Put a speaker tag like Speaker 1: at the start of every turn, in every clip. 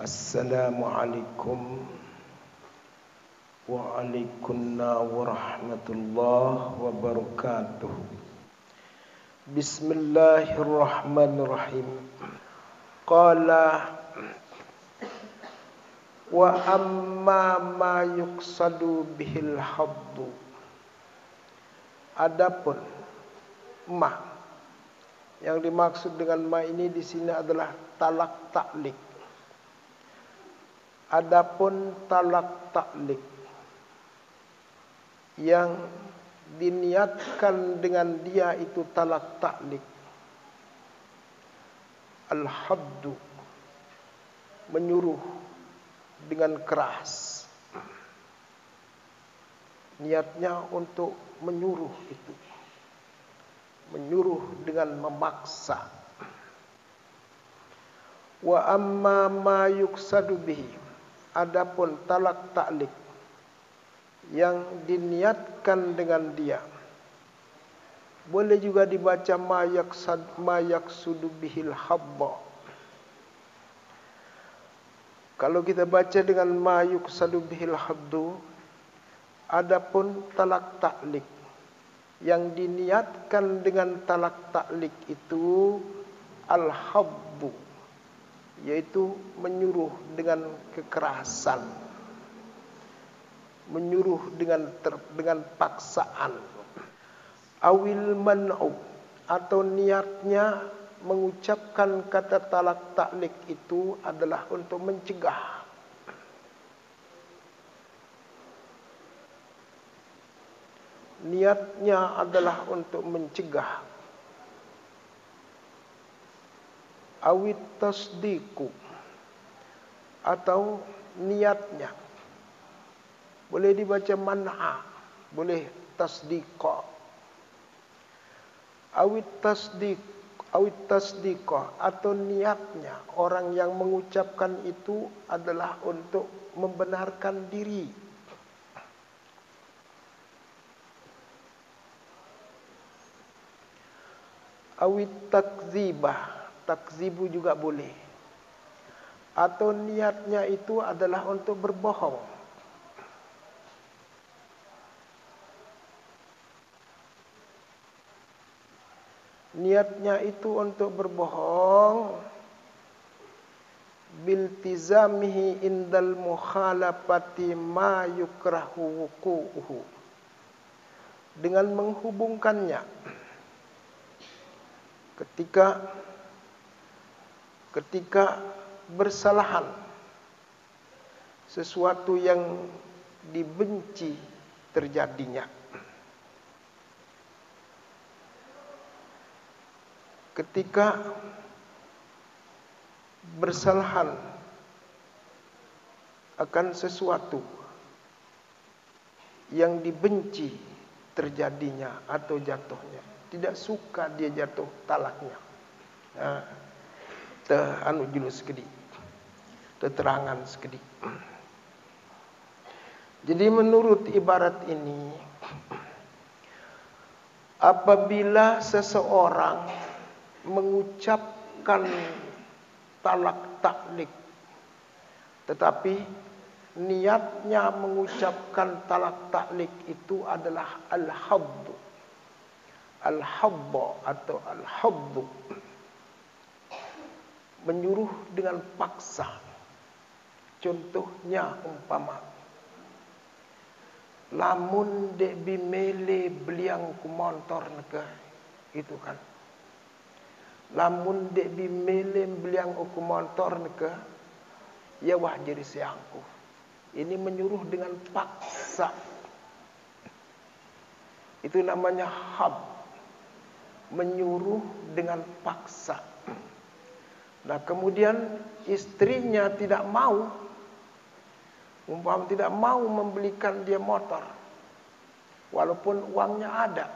Speaker 1: Assalamualaikum waalaikumsalam warahmatullahi wabarakatuh. Bismillahirrahmanirrahim. Qala wa amma ma yuqsadu bihil haddu. Adapun ma yang dimaksud dengan ma ini di sini adalah talak taklik. Adapun talak taklik yang diniatkan dengan dia itu talak taklik, al-haddu, menyuruh dengan keras. Niatnya untuk menyuruh itu, menyuruh dengan memaksa. Wa amma ma yuqsadu bihi. Adapun talak taklik yang diniatkan dengan dia, boleh juga dibaca ma yaqsudu bihil habba. Kalau kita baca dengan ma yuqsadu bihil haddu, adapun talak taklik yang diniatkan dengan talak taklik itu al-habbu, yaitu menyuruh dengan kekerasan, menyuruh dengan paksaan. Awil man'u, atau niatnya mengucapkan kata talak taklik itu adalah untuk mencegah. Niatnya adalah untuk mencegah. Awit tasdiku, atau niatnya boleh dibaca man'a, boleh tasdiqa. Awit tasdiqa, atau niatnya orang yang mengucapkan itu adalah untuk membenarkan diri. Awit takzibah, takzibu juga boleh. Atau niatnya itu adalah untuk berbohong. Niatnya itu untuk berbohong. Biltizamihi indal mukhalafati ma yukrahu wuku'uhu, dengan menghubungkannya ketika bersalahan sesuatu yang dibenci terjadinya. Ketika bersalahan akan sesuatu yang dibenci terjadinya atau jatuhnya, tidak suka dia jatuh talaknya. Julu sekedik, keterangan sekedik. Jadi menurut ibarat ini, apabila seseorang mengucapkan talak taklik, tetapi niatnya mengucapkan talak taklik itu adalah al-habbu, al-habba atau al-habbu, menyuruh dengan paksa. Contohnya umpama, lamun dek bimele beliang ku montor neka, itu kan. Lamun dek bimele beliang ku montor neka, ya wah jadi siangku. Ini menyuruh dengan paksa. Itu namanya hab, menyuruh dengan paksa. Nah kemudian istrinya tidak mau, umpama tidak mau membelikan dia motor, walaupun uangnya ada,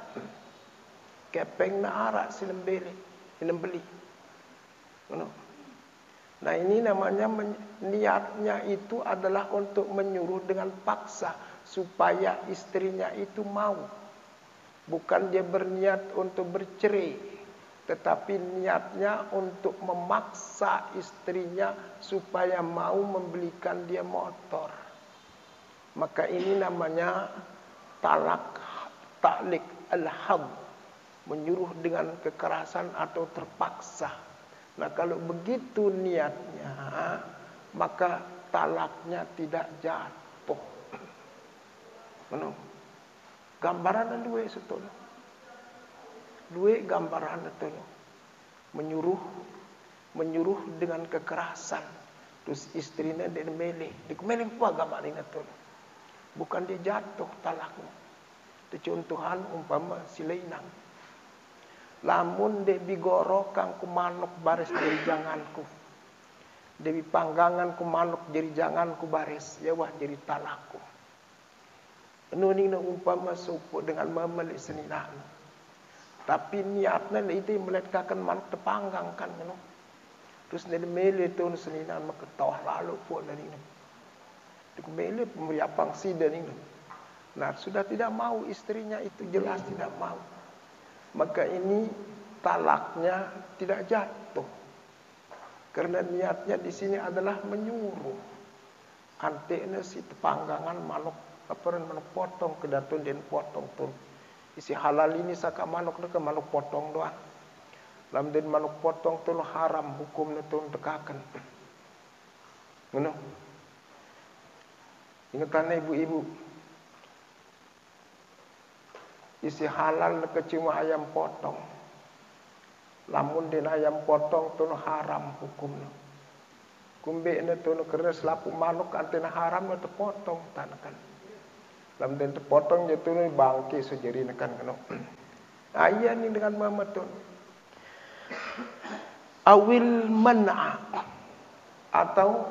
Speaker 1: kepeng na arak silembeli, beli. Nah ini namanya niatnya itu adalah untuk menyuruh dengan paksa supaya istrinya itu mau, bukan dia berniat untuk bercerai. tetapi niatnya untuk memaksa istrinya supaya mau membelikan dia motor. Maka ini namanya taklik al-had, menyuruh dengan kekerasan atau terpaksa. Nah, kalau begitu niatnya, maka talaknya tidak jatuh. Gambaran dua setul. Dua gambaran itu menyuruh dengan kekerasan. Terus istrinya dia melih. Dia melih apa gambar ini tu? Bukan dia jatuh talaknya. Contohan umpama silainang. Lamun dia bigoro kang ku manuk baris dari janganku. Dewi panggangan ku manuk jadi janganku baris. Ya wah jadi talakku. Nuning na umpama supo dengan mamalik seninan. Tapi niatnya itu meletakkan manuk terpanggang kan. Terus dia melih tu seninan maka tawah lalu pun dari ini. Dia melih pemeriapang si dari ini. Nah, sudah tidak mau istrinya itu jelas tidak mau. Maka ini talaknya tidak jatuh. Karena niatnya di sini adalah menyuruh. Anteknya si tepanggangan manuk potong ke datun dan potong tu. Isi halal ini saka manuk ke manuk potong doang. Lam den manuk potong tu haram hukumnya tu dekakan. Ngono. Ingatan ibu-ibu. Isi halal ke cuma ayam potong. Lamun den ayam potong tu haram hukumnya. Kumbe ne tu kerana selapu manuk antena haram tu potong tanakan. Lam den terpotong je tu bangki sejeri nekan kena. Ayah ni dengan mama tu. Awil man'a, atau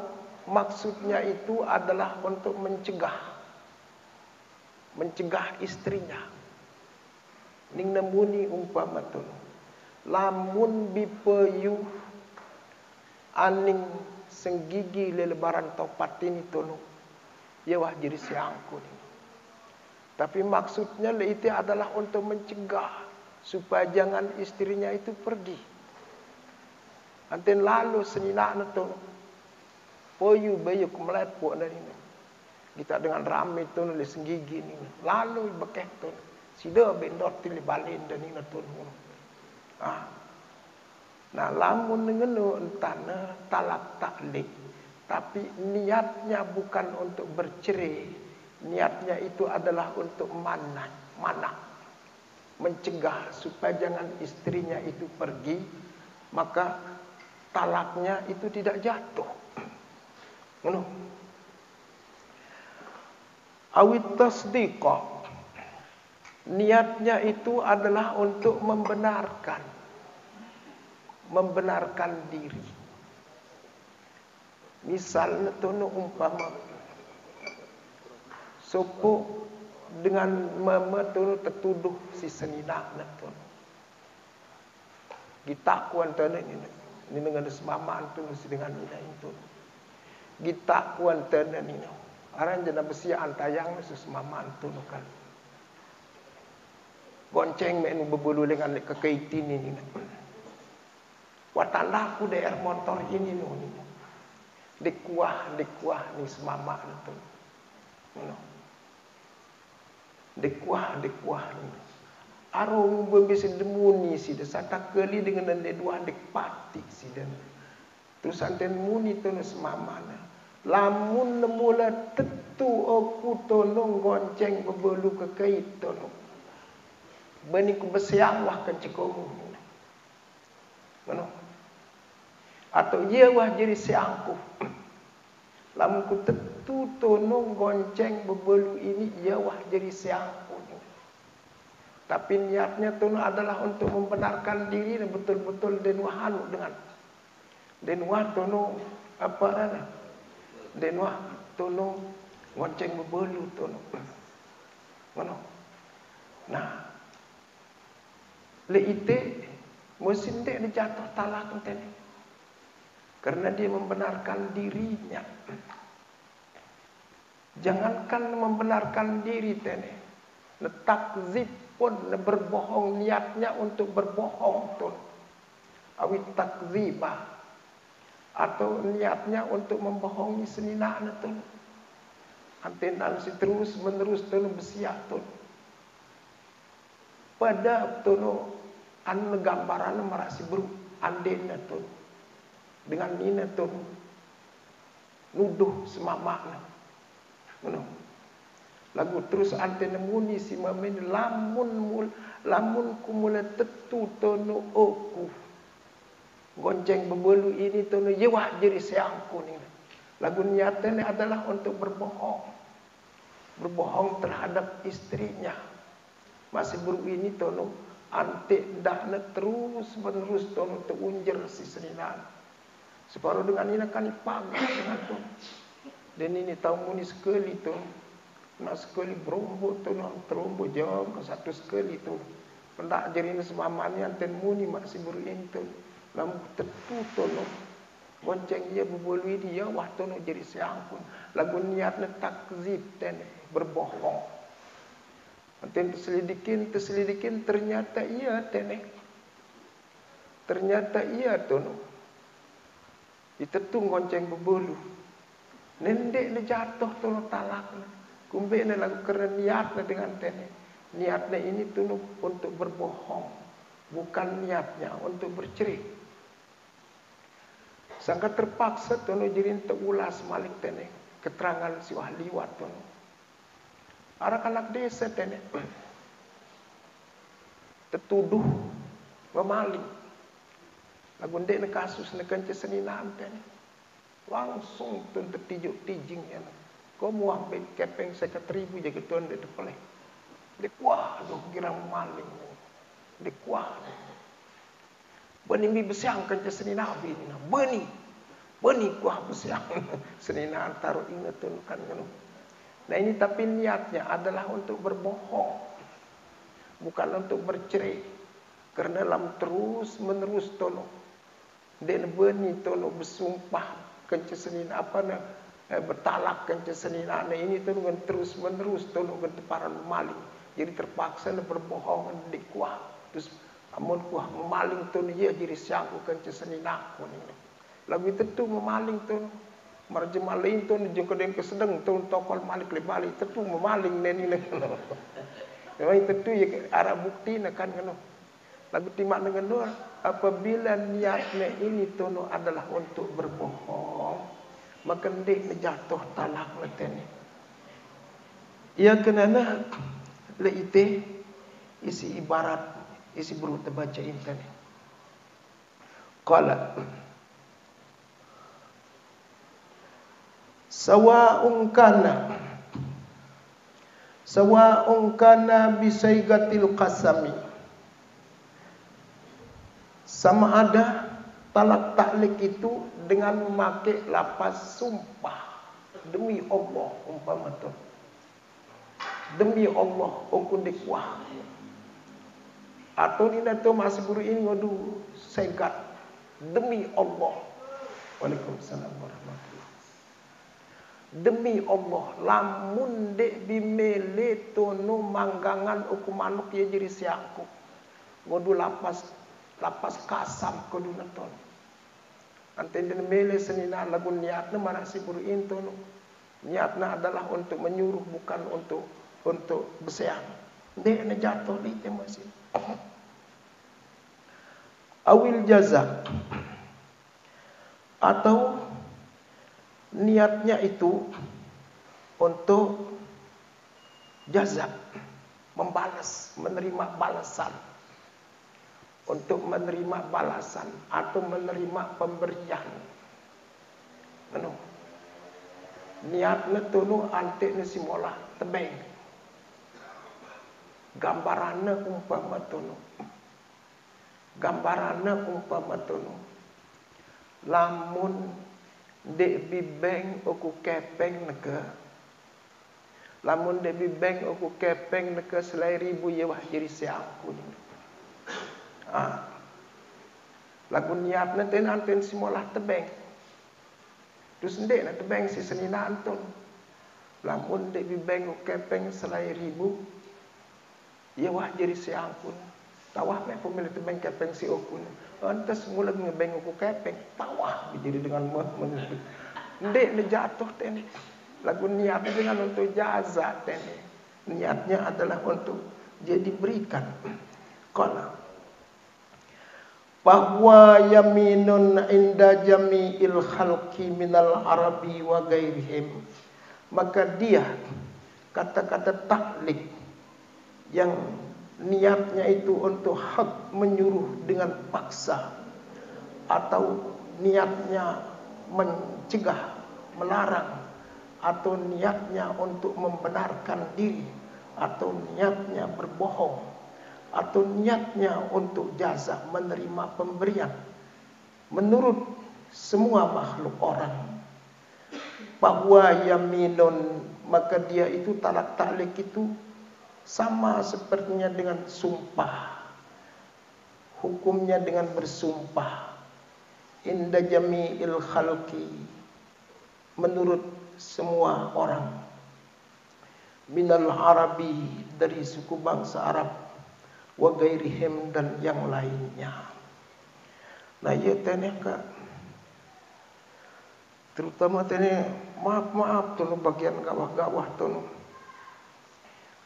Speaker 1: maksudnya itu adalah untuk mencegah istrinya. Ning namuni umpama tu. Lamun bipeyu aning senggigi lelebaran topat ini tu. Ya wah jadi siangku ni. Tapi maksudnya itu adalah untuk mencegah supaya jangan istrinya itu pergi. Anten lalu senina tu poyu bayu kemelet puak dari ni. Kita dengan ramai tu le senggigi ni. Lalu bekeh tu sida bendot tili balin dan ni tu. Nah, lamun ngenu entana talak taklik. Tapi niatnya bukan untuk bercerai. Niatnya itu adalah untuk mana, mencegah supaya jangan istrinya itu pergi, maka talaknya itu tidak jatuh. Awit tasdiqa, niatnya itu adalah untuk membenarkan diri. Misalnya tono umpama sopo dengan mama tu tertuduh si senina tu. Kita kuan tane ni dengan semamaan tu si dengan ina itu. Kita kuan tane ni. Aran jana besi antayang si semamaan tu kan. Gonceng me bebulu dengan kekaitin ini. Watanda ku daerah motor ini no. Dekuah ni semamaan tu. Dekuah ni. Arung berbisa demuni si desata keli dengan ande dua dek pati si dan. Terus anten muni tu semamana. Lamun mula tetu aku tolong gonceng bebelu kekait tolong. Bani ku besiang wah kencikomu. Mana? Atau ia wah jadi siangku. Lamun ku tetu tolong gonceng bebelu ini ia wah jadi siangku. Tapi niatnya tu adalah untuk membenarkan diri dan betul-betul denwahanu dengan denwah tono apa nana denwah tono gonceng bebelu tono. Mana? Nah, le ite musim dek dijatuh talak enten. Karena dia membenarkan dirinya. Jangankan membenarkan diri tene. Takzib pun berbohong, niatnya untuk berbohong tu. awit takdziba, atau niatnya untuk membohongi seninaan tu. Antenan si terus menerus tu bersiap tu. Pada tu an gambaran merasi beru andena tu. Dengan nina tu nuduh semamakna. Ngono. Lagu terus antena muni si mamen lamun kumula tetu tono oku. Gonceng bebelu ini tono yewah jadi seangku ni. Lagu niatnya adalah untuk berbohong. Berbohong terhadap istrinya. Masih beru ini tono ante dakna terus menerus tono terunjer si seninan. Separuh dengan ini akan dipanggil dengan tu. Dan ini tahu muni sekali tu. Nak sekali berombo tu nak terombo jauh ke satu sekali tu. Pendak jadi semamanya anten muni masih beru ini tu. Lalu tetu tono gonceng ia berbolu dia wah tono jadi seangkun. Lagu niatnya takzib dan berbohong. Anten terselidikin ternyata ia tenek. Ternyata ia tono. Ditetung gonceng berbolu. Nendek ni jatuh tono talakna. Kumbe ni lagu kerana niatnya dengan tenek. Niatnya ini tono untuk berbohong. Bukan niatnya untuk bercerai. Sangka terpaksa tono jirin terulas malik tenek keterangan si wahliwat tono. Anak-anak desa tenek tertuduh memaling. Lagu ndek ne kasus ne kence seninaan tenek. Langsung tun tertijuk tijing ya. Kau mau ambil kepeng 1.000 jaga tuan dek depeleh. Dek wah doh kira memaling. Dek wah. Bani mi besiang kence seninaan bini na. Bani kuah besiang seninaan taruh ingat tu kan ngono. Nah ini tapi niatnya adalah untuk berbohong. Bukan untuk bercerai. Kerana dalam terus menerus tono. Dan bani tono bersumpah kence seninaan apa na bertalak kence seninaan ini tono kan terus menerus tono kan teparan maling. Jadi terpaksa na berbohong di kuah. Terus amun kuah memaling tu dia jadi siangku kence seninaan ni. Lagu itu memaling tu. Marjema lain tu jengko den kesedeng tu tokol malik le balik tu memaling neni ne. Memang itu ya arah bukti nak kan ngono. Lagu timak dengan nur apabila niatnya ini tu adalah untuk berbohong maka ndek jatuh talak leteni. Ia kenana le ite isi ibarat isi buru terbaca internet. Qala sawa'un kana bisaigatil qasami. Sama ada talak taklik itu dengan memakai lafaz sumpah demi Allah umpama tu. Demi Allah aku dikuah. Atau ni tu masih guru ini ngodu segat demi Allah. Waalaikumsalam warahmatullahi. Demi Allah lamun dek bimele tono manggangan uku manuk ya jadi siangku. Ngodu lapas kasam kodu naton. Ante den mele senina lagu niatna marasi guru ini tono. Niatna adalah untuk menyuruh bukan untuk bersiang. Dek na jatuh di masih. Awil jaza atau niatnya itu untuk jaza, membalas, menerima balasan, untuk menerima balasan atau menerima pemberian. Anu, niatnya tu ante ni simola tebeng, gambarannya umpama tu, lamun dek bibeng aku kepeng neke. Lamun dek bibeng aku kepeng neke selai ribu ya wah jadi siangku ni. Lagu niatnya ten simolah tebeng. Terus ndek na tebeng si senina anton. Lamun dek bibeng aku kepeng selai ribu ya wah jadi siangku. Tawah me pemilik tebeng kepeng si okun. Antas mula ngebeng aku kepeng. Tawah jadi dengan menuntut. Ndek ne jatuh tene. Lagu niatnya dengan untuk jaza tene. Niatnya adalah untuk jadi berikan. Qala bahwa yaminun inda jami'il khalqi minal arabi wa gairihim. Maka dia kata-kata taklik yang niatnya itu untuk hak menyuruh dengan paksa, atau niatnya mencegah, melarang, atau niatnya untuk membenarkan diri, atau niatnya berbohong, atau niatnya untuk jaza, menerima pemberian, menurut semua makhluk orang, bahwa yaminun, maka dia itu talak taklik itu sama sepertinya dengan sumpah. Hukumnya dengan bersumpah. Inda jami'il khalqi, menurut semua orang. Minal arabi, dari suku bangsa Arab. Wa gairihim, dan yang lainnya. Nah ya tene kak, terutama tene maaf tuh bagian gawah-gawah tuh.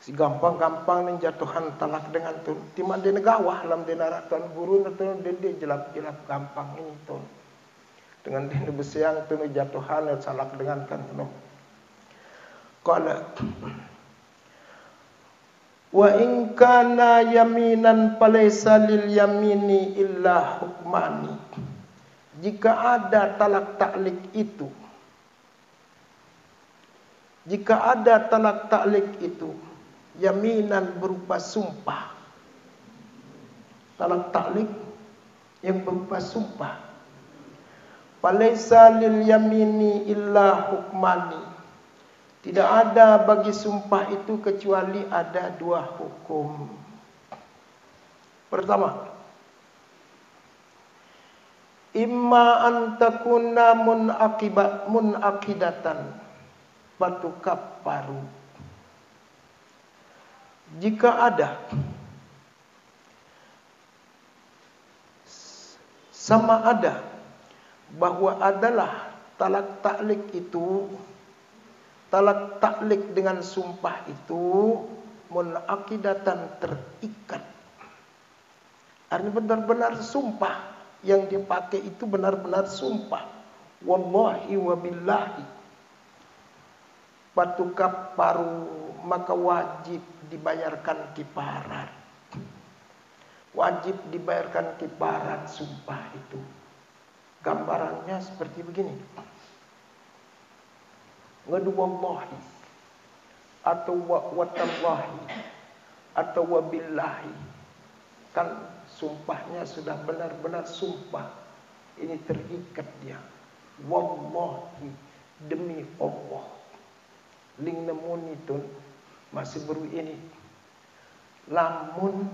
Speaker 1: Si gampang-gampang menjatuhkan talak dengan tuh. Tima di negawah lam di naratan buru tuh dia jelap-jelap gampang ini tuh. Dengan di besiang tuh jatuhan talak dengan kan tuh. Qala wa in kana yaminan falaysa lil yamini illa hukmani. Jika ada talak taklik itu, jika ada talak taklik itu, yaminan berupa sumpah, talak taklik yang berupa sumpah, falaysa lil yamini illa hukmani, tidak ada bagi sumpah itu kecuali ada dua hukum. Pertama, imma an takuna munaqidatan fatukaffaru. Jika ada sama ada bahwa adalah talak taklik itu, talak taklik dengan sumpah itu munaqidatan, terikat. Artinya benar-benar sumpah yang dipakai itu benar-benar sumpah. Wallahi wa billahi. Fatukaffaru, maka wajib dibayarkan kifarat. Wajib dibayarkan kifarat sumpah itu. Gambarannya seperti begini. Ngadu wallahi, atau watallahi, atau wabillahi. Kan sumpahnya sudah benar-benar sumpah. Ini terikat dia. Wallahi, demi Allah. Ling namun itu masih baru ini. Lamun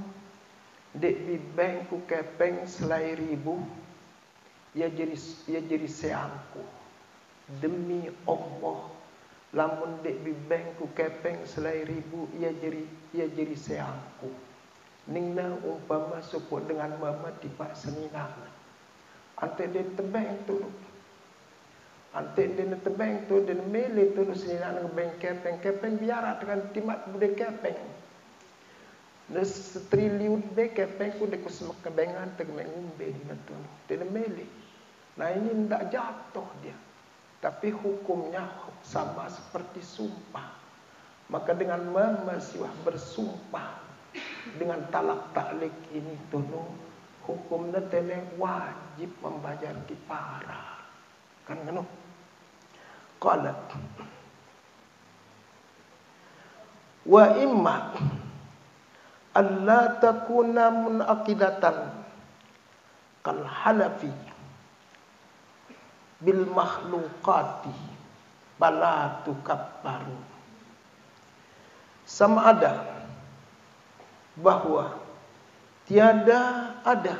Speaker 1: dek bibeng ku kepeng selai ribu, ya jadi seangku. Demi Allah, lamun dek bibeng ku kepeng selai ribu, ya jadi seangku. Ningna umpama support dengan mama tipak seninang. Ante den tebeng tu. Ante den tebeng tu den mele tu seninang ngebeng kepeng biara dengan timat bude kepeng. Nes triliun be kepeng ku deku semak kebengan teg mengumbe di mentun. Den mele. Nah ini ndak jatuh dia. Tapi hukumnya sama seperti sumpah. Maka dengan memasiwah bersumpah dengan talak taklik ini tunu hukumnya tene wajib membayar kifarah. Kan ngono. Qala wa imma alla takuna munaqidatan kal halafi bil makhluqati bala tukaffaru. Sama ada bahwa tiada ada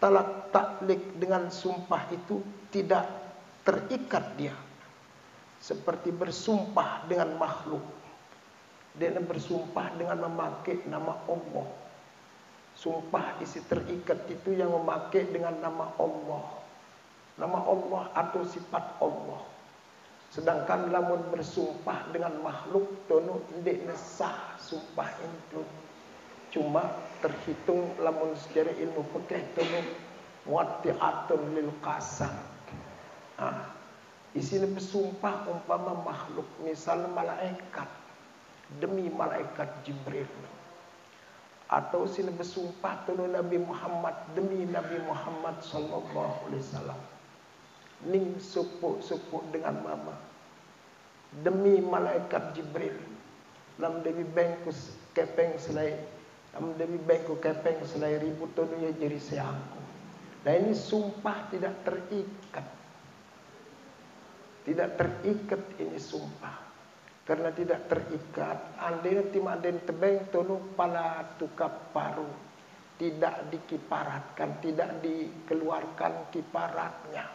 Speaker 1: talak taklik dengan sumpah itu tidak terikat dia seperti bersumpah dengan makhluk. Dia bersumpah dengan memakai nama Allah. Sumpah isi terikat itu yang memakai dengan nama Allah. Nama Allah atau sifat Allah. Sedangkan lamun bersumpah dengan makhluk tono tidak sah sumpah itu. Cuma terhitung lamun secara ilmu fikih tono muatti'atun lil qasam. Isi bersumpah umpama makhluk, misal malaikat demi malaikat Jibril, atau sila bersumpah tono Nabi Muhammad demi Nabi Muhammad sallallahu alaihi wasallam. Ning supuk dengan mama demi malaikat Jibril lam debi bengku kepeng selai lam debi bengku kepeng selai ribu tono ya jadi seangku. Nah ini sumpah tidak terikat. Tidak terikat ini sumpah. Karena tidak terikat, andai timaden tebeng tono pala tukap paru, tidak dikiparatkan, tidak dikeluarkan kiparatnya.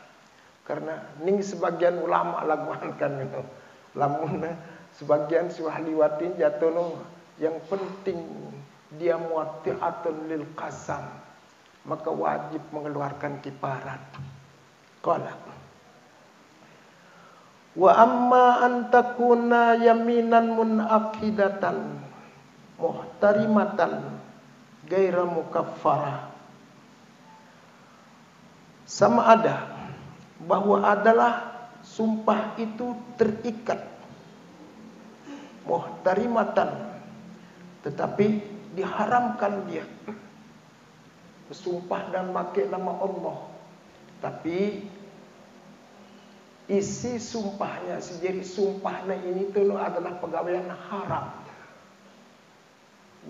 Speaker 1: Karena ning sebagian ulama laguan kan itu, lamun sebagian suah liwatin jatono yang penting dia muatti'atun lil qasam, maka wajib mengeluarkan kiparat. Qala wa amma an takuna yaminan munaqidatan muhtarimatan gaira mukaffarah. Sama ada bahwa adalah sumpah itu terikat muhtarimatan, tetapi diharamkan dia bersumpah dan pakai nama Allah, tapi isi sumpahnya, sejari sumpahnya ini tuh adalah pegawaian haram.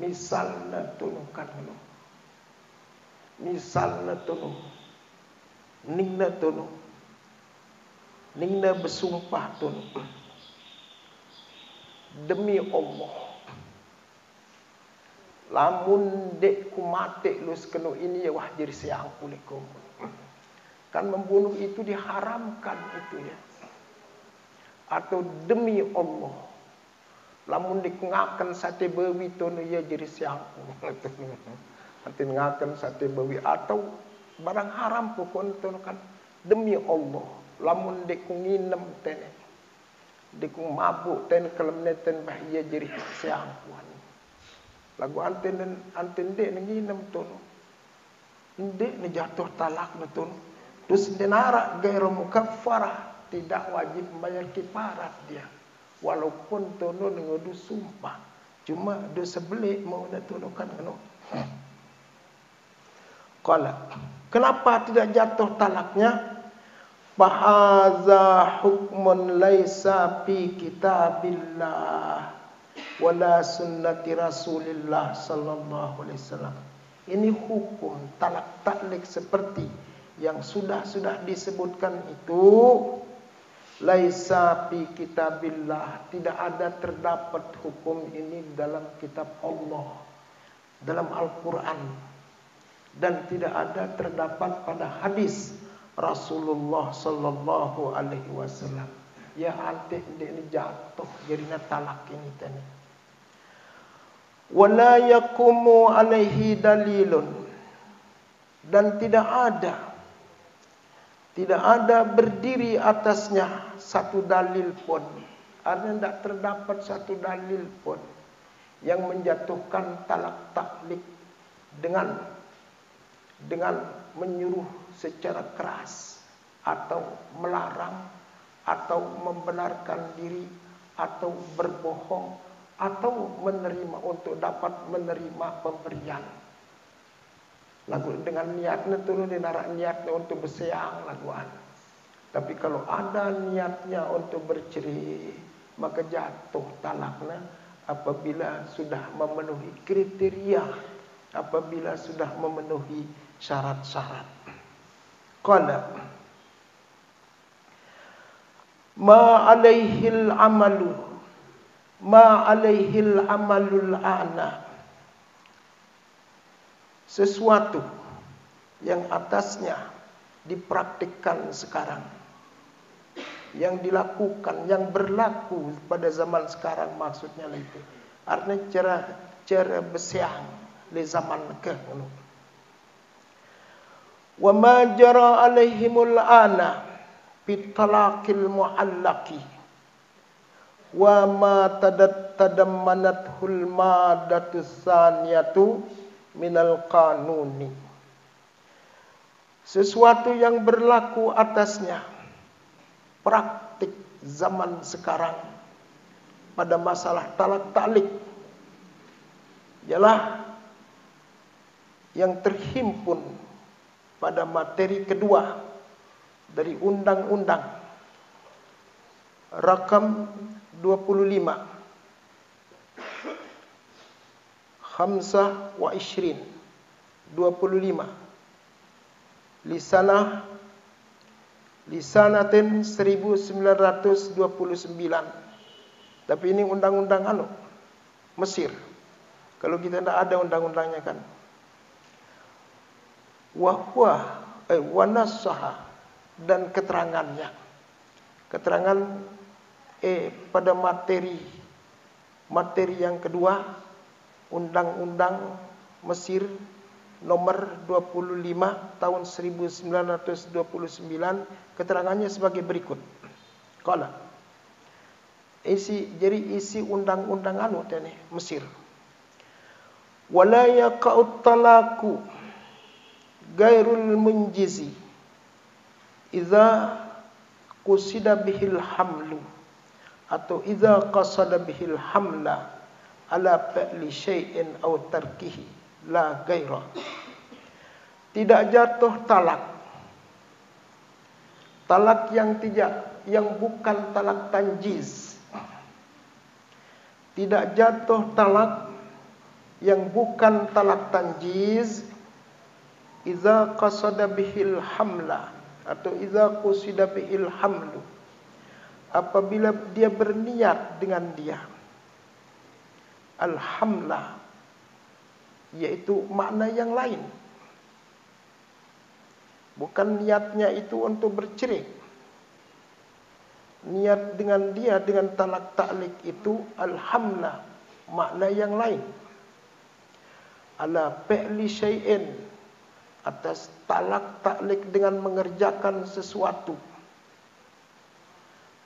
Speaker 1: Misalnya tunukan lo, misalnya tunuh, ningna bersumpah tunuh demi Allah. Lamun dek ku mati lu sekenu ini ya wah jadi siang kulikum. Kan membunuh itu diharamkan itu ya. Atau demi Allah, lamun dikengakan sate bawi tono ya jadi siangku. Nanti ngakan sate bawi atau barang haram pokon tono kan demi Allah. Lamun dikunginem tene, dikung mabuk ten kelemneten bahaya jadi siangku. Lagu anten dek nginem tono, dek ni jatuh talak na tono. Terus denara gairah mukaffarah, tidak wajib membayar kiparat dia. Walaupun tono nengodu sumpah. Cuma dosa belik mau natunukan kano. Qala, kenapa tidak jatuh talaknya? Fahaza hukmun laisa fi kitabillah wala sunnati Rasulillah sallallahu alaihi wasallam. Ini hukum talak taklik seperti yang sudah disebutkan itu, laisa fi kitabillah, tidak ada terdapat hukum ini dalam kitab Allah, dalam Al-Quran, dan tidak ada terdapat pada hadis Rasulullah sallallahu alaihi wasallam. Ya ante ini jatuh jadi talak ini tadi. Wala yaqumu alaihi dalilun, dan tidak ada berdiri atasnya satu dalil pun. Artinya tidak terdapat satu dalil pun yang menjatuhkan talak taklik dengan menyuruh secara keras atau melarang atau membenarkan diri atau berbohong atau menerima untuk dapat menerima pemberian. Lagu dengan niatnya turun di narak niatnya untuk bersiang laguan. Tapi kalau ada niatnya untuk bercerai, maka jatuh talaknya apabila sudah memenuhi kriteria, apabila sudah memenuhi syarat-syarat. Qala ma alaihil amalul a'na, sesuatu yang atasnya dipraktikkan sekarang, yang dilakukan, yang berlaku pada zaman sekarang, maksudnya itu Artinya cara bersiang di zaman ke ngono. Wa ma jara alaihimul ana bitalaqil muallaqi wa ma tadammanathul madatu saniyatu minal qanuni. Sesuatu yang berlaku atasnya praktik zaman sekarang pada masalah talak taklik ialah yang terhimpun pada materi kedua dari Undang-Undang Rakam 25 25 Lisanatin 1929. Tapi ini undang-undang Mesir. Kalau kita tidak ada undang-undangnya kan. Wanasaha dan keterangannya. Keterangan pada materi yang kedua Undang-Undang Mesir nomor 25 tahun 1929, keterangannya sebagai berikut. Qala. Isi undang-undang tadi Mesir. Wala yaqa'ut talaqu ghairul munjizi idza qusida bihil hamlu atau idza qasada bihil hamla ala fa'li syai'in aw tarkihi la ghaira. Tidak jatuh talak yang bukan talak tanjiz. Tidak jatuh talak yang bukan talak tanjiz idza qasada bihil hamla atau idza qusida bihil hamlu, apabila dia berniat dengan dia al-hamla, yaitu makna yang lain. Bukan niatnya itu untuk bercerai. Niat dengan dia dengan talak taklik itu al-hamla, makna yang lain. Ala fi'li syai'in, atas talak taklik dengan mengerjakan sesuatu.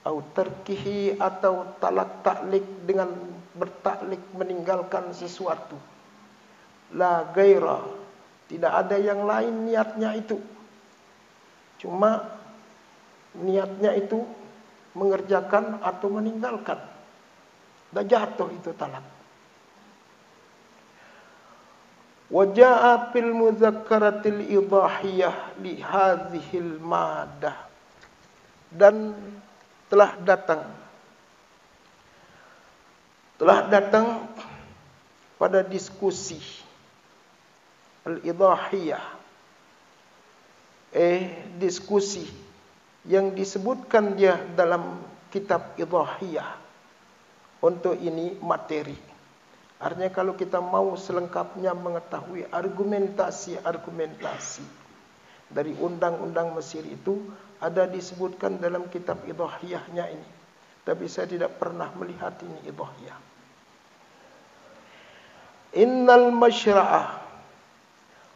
Speaker 1: Au tarkihi, atau talak taklik dengan bertaklik meninggalkan sesuatu. La gaira, tidak ada yang lain niatnya itu. Cuma niatnya itu mengerjakan atau meninggalkan. Dah jatuh itu talak. Waja'a fil muzakkaratil idahiyah li hadhil madah, dan telah datang pada diskusi al-idahiyah, diskusi yang disebutkan dia dalam kitab idahiyah. Untuk ini materi. Artinya kalau kita mau selengkapnya mengetahui argumentasi dari undang-undang Mesir itu, ada disebutkan dalam kitab idahiyahnya ini. Tapi saya tidak pernah melihat ini idahiyah. Innal masyra'ah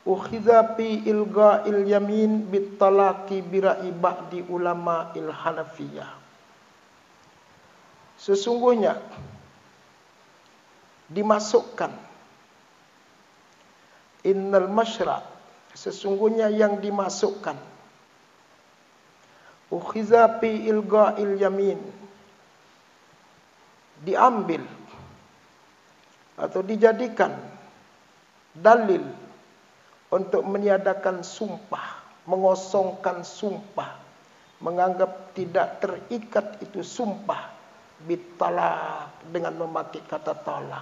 Speaker 1: ukhidha fi ilga'il yamin bitalaqi bira'i ba'di ulama il-Hanafiyah. Sesungguhnya dimasukkan, innal masyra', sesungguhnya yang dimasukkan, ukhiza fi ilga'il yamin, diambil atau dijadikan dalil untuk meniadakan sumpah, mengosongkan sumpah, menganggap tidak terikat itu sumpah bitalak, dengan memakai kata talak.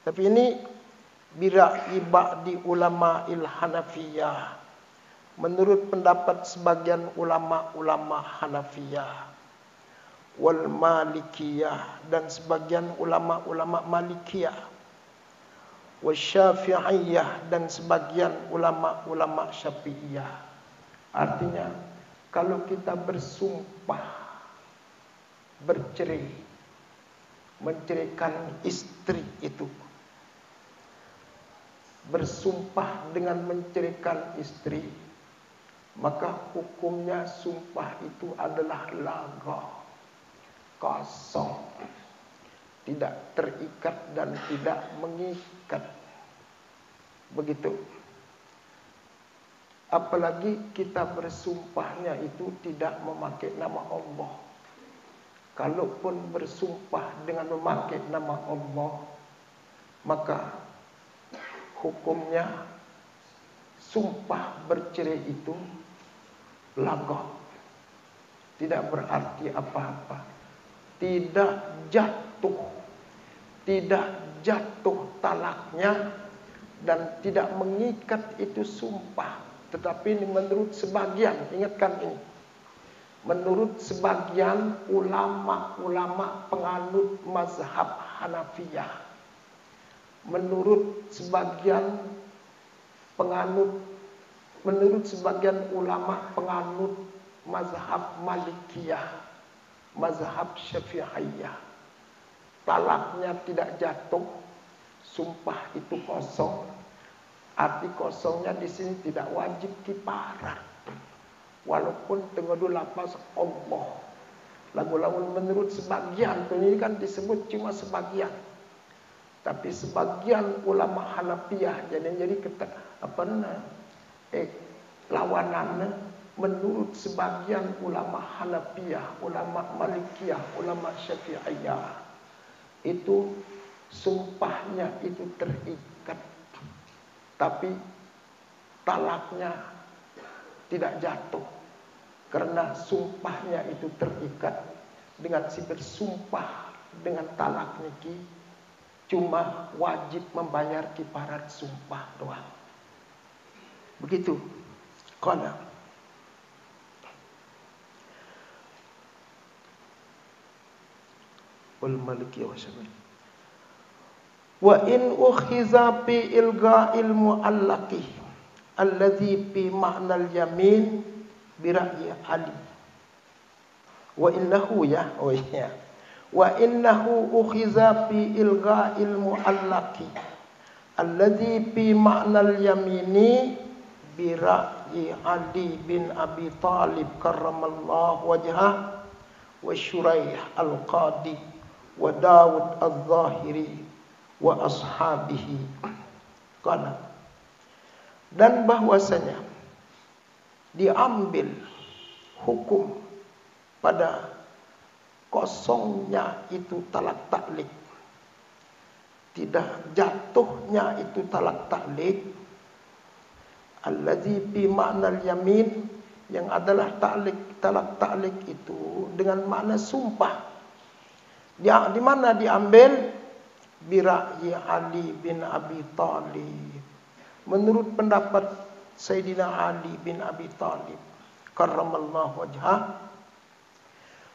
Speaker 1: Tapi ini bira'i ba'di ulama il-Hanafiyah, menurut pendapat sebagian ulama-ulama Hanafiyah, wal Malikiyah, dan sebagian ulama-ulama Malikiyah, wal Syafi'iyah, dan sebagian ulama-ulama Syafi'iyah. Artinya kalau kita bersumpah bercerai menceraikan istri itu, bersumpah dengan menceraikan istri, maka hukumnya sumpah itu adalah laga, kosong, tidak terikat dan tidak mengikat. Begitu. Apalagi kita bersumpahnya itu tidak memakai nama Allah. Kalaupun bersumpah dengan memakai nama Allah, maka hukumnya sumpah bercerai itu laga, tidak berarti apa-apa, tidak jatuh talaknya, dan tidak mengikat itu sumpah. Tetapi ini menurut sebagian, ingatkan ini, menurut sebagian ulama-ulama penganut mazhab Hanafiyah, menurut sebagian ulama penganut mazhab Malikiyah, mazhab Syafi'iyah, talaknya tidak jatuh, sumpah itu kosong. Arti kosongnya di sini tidak wajib kiparat, walaupun tengodo lapas Allah. Lagu-lagu menurut sebagian, ini kan disebut cuma sebagian. Tapi sebagian ulama Hanafiyah jadi lawanan menurut sebagian ulama Hanafiyah, ulama Malikiyah, ulama Syafi'iyah, itu sumpahnya itu terikat, tapi talaknya tidak jatuh, karena sumpahnya itu terikat dengan si bersumpah dengan talak niki, cuma wajib membayar kiparat sumpah doang. Begitu. Qala wal maliki wa syafi'i. Wa in ukhiza fi ilga'il mu'allaqi alladhi fi ma'nal yamin bi ra'yi Ali. Wa innahu wa innahu ukhiza fi ilga'il mu'allaqi alladhi fi ma'nal yamini bi ra'yi Ali bin Abi Talib karramallahu wajhah wa Shuraih al-Qadi wa Dawud al-Zahiri wa ashabihi. Qala, dan bahwasanya diambil hukum pada kosongnya itu talak taklik, tidak jatuhnya itu talak taklik, alladzi bi ma'nal yamin, yang adalah talak taklik itu dengan makna sumpah. Dia di mana diambil? Bira'yi Ali bin Abi Talib, menurut pendapat Sayyidina Ali bin Abi Talib karramallahu wajhah,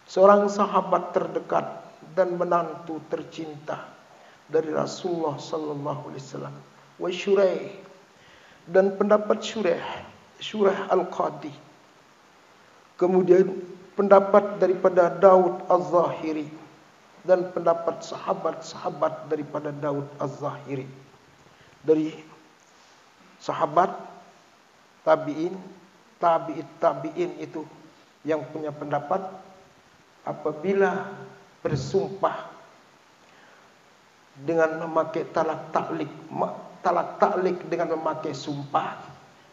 Speaker 1: seorang sahabat terdekat dan menantu tercinta dari Rasulullah sallallahu alaihi wasallam. Wa Shuraih, dan pendapat Shuraih al-Qadi. Kemudian pendapat daripada Daud al-Zahiri, dan pendapat sahabat-sahabat daripada Daud az-Zahiri, dari sahabat tabi'in itu yang punya pendapat apabila bersumpah dengan memakai talak taklik dengan memakai sumpah,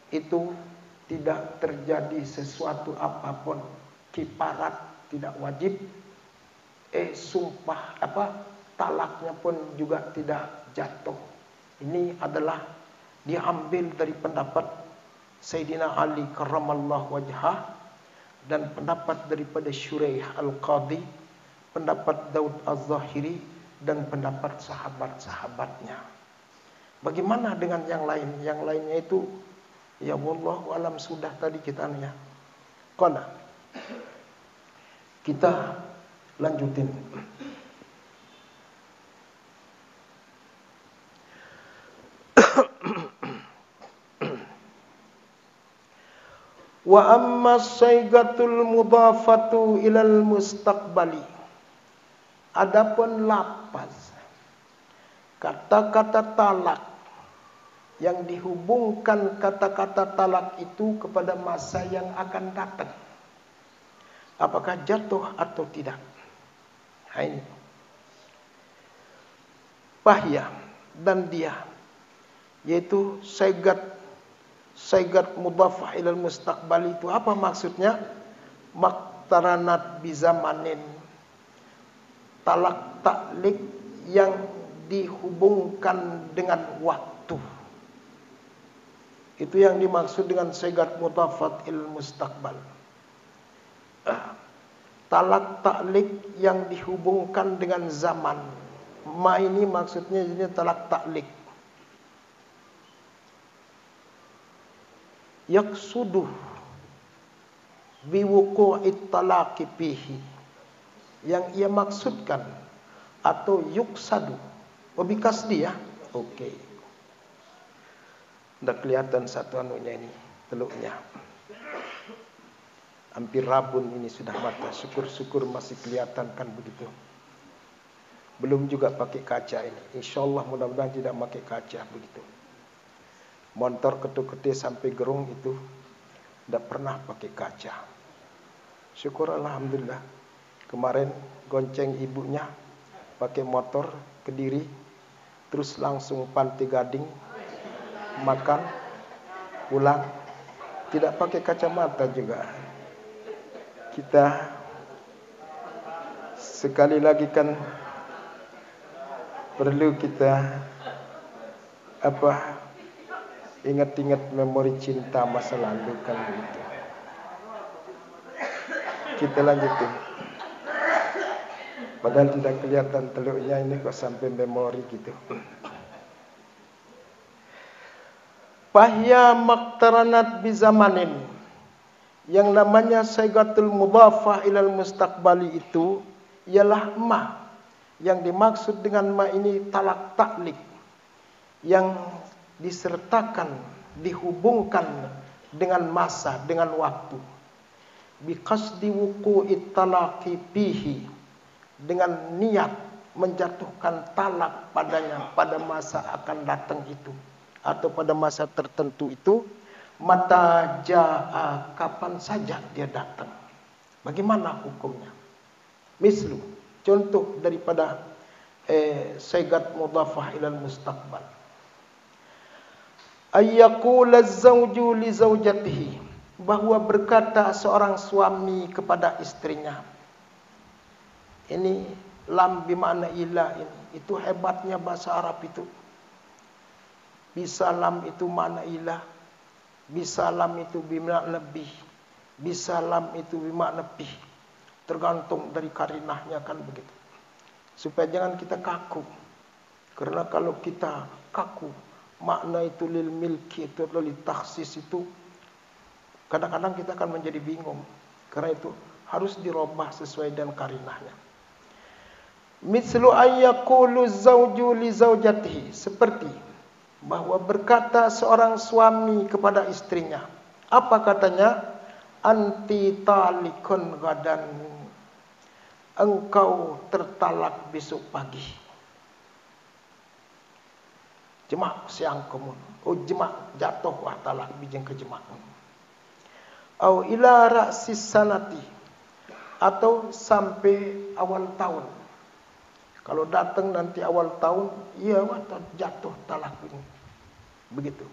Speaker 1: itu tidak terjadi sesuatu apapun, kiparat tidak wajib, sumpah talaknya pun juga tidak jatuh. Ini adalah diambil dari pendapat Sayyidina Ali karramallahu wajhah, dan pendapat daripada Shuraih al-Qadi, pendapat Daud az-Zahiri, dan pendapat sahabat-sahabatnya. Bagaimana dengan yang lain? Yang lainnya itu ya wallahu alam, sudah tadi kita nanya. Qala, kita lanjutin. Wa amma saygatul mudafatu ilal mustaqbali Adapun lafaz kata-kata talak yang dihubungkan kata-kata talak itu kepada masa yang akan datang, apakah jatuh atau tidak? Nah, ini Fahya dan dia, yaitu saigat mudhaf ilal mustaqbal itu apa maksudnya? Maktaranat bizamanin, talak taklik yang dihubungkan dengan waktu. Itu yang dimaksud dengan saigat mudhafat ilal mustaqbal. Talak taklik yang dihubungkan dengan zaman. Ma ini maksudnya ini talak taklik. Yaksuduh biwuqu'it talaqi fihi, yang ia maksudkan atau yuksadu wabikasdi ya. Oke. Udah kelihatan satu anunya ini, teluknya. Hampir rabun ini sudah mata. Syukur-syukur masih kelihatan kan begitu. Belum juga pakai kaca ini. Insyaallah mudah-mudahan tidak pakai kaca begitu. Motor ketuk-ketik sampai gerung itu tidak pernah pakai kaca. Syukur alhamdulillah. Kemarin gonceng ibunya pakai motor ke Kediri, terus langsung Pantai Gading, makan, pulang, tidak pakai kacamata juga. Kita sekali lagi kan perlu kita ingat-ingat memori cinta masa lalu kan begitu. Kita lanjutin. Padahal tidak kelihatan teluknya ini kok sampai memori gitu. Fahya maktaranat bizamanin, yang namanya saigatul mudhafah ilal mustaqbali itu ialah ma, yang dimaksud dengan ma ini talak taklik, yang disertakan, dihubungkan dengan masa, dengan waktu. Biqasdi wuqu'it talaqi fihi, dengan niat menjatuhkan talak padanya pada masa akan datang itu, atau pada masa tertentu itu. Mata jaa, kapan saja dia datang. Bagaimana hukumnya? Mislu, contoh daripada saigat mudhafah ilal mustaqbal. Ayyaqula az-zawju li zawjatihi, bahwa berkata seorang suami kepada istrinya. Ini lam bimakna ila ini. Itu hebatnya bahasa Arab itu. Bisa lam itu makna ilah, bisa lam itu bimakna lebih, bisa lam itu bimakna bih. Tergantung dari karinahnya kan begitu. Supaya jangan kita kaku. Karena kalau kita kaku, makna itu lil milki, itu lil takhsis itu, kadang-kadang kita akan menjadi bingung. Karena itu harus dirubah sesuai dengan karinahnya. Mislu ayyaqulu zawju li zawjatihi, seperti bahwa berkata seorang suami kepada istrinya. Apa katanya? Anti talikun gadan, engkau tertalak besok pagi. Jemak siang kemun. Oh jemak jatuh wah talak bijeng ke jemak. Au ila ra'sis sanati, atau sampai awal tahun. Kalau datang nanti awal tahun, iya jatuh talak ini. Begitu.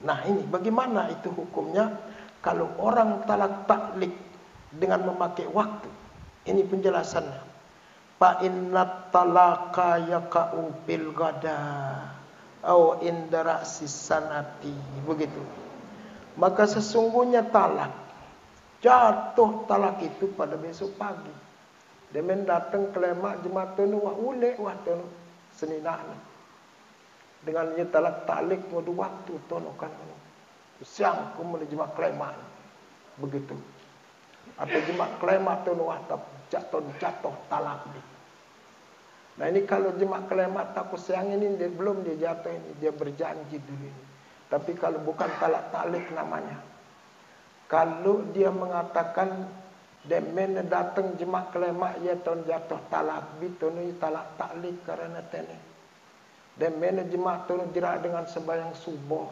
Speaker 1: Nah ini bagaimana itu hukumnya kalau orang talak taklik dengan memakai waktu. Ini penjelasannya. Fa innat talaka yaqa'u bil ghada au inda ra'sis sanati. Begitu. Maka sesungguhnya talak, jatuh talak itu pada besok pagi. Demen datang kelemak jematun wah ule wah tono seninahna. Dengan nya talak taklik modu waktu tono kan. Siang kemudian jemak kelemak. Begitu. Atau jemak kelemak tono wah jatuh talak di. Nah ini kalau jemak kelemak takut siang ini dia belum dia jatuh ini, dia berjanji dulu ini. Tapi kalau bukan talak taklik namanya. Kalau dia mengatakan Dan men datang jemaah kelemak ya ton jatuh talak bitonu talak taklik karena tene. Dan men jemaah tonu jerak dengan sembahyang subuh.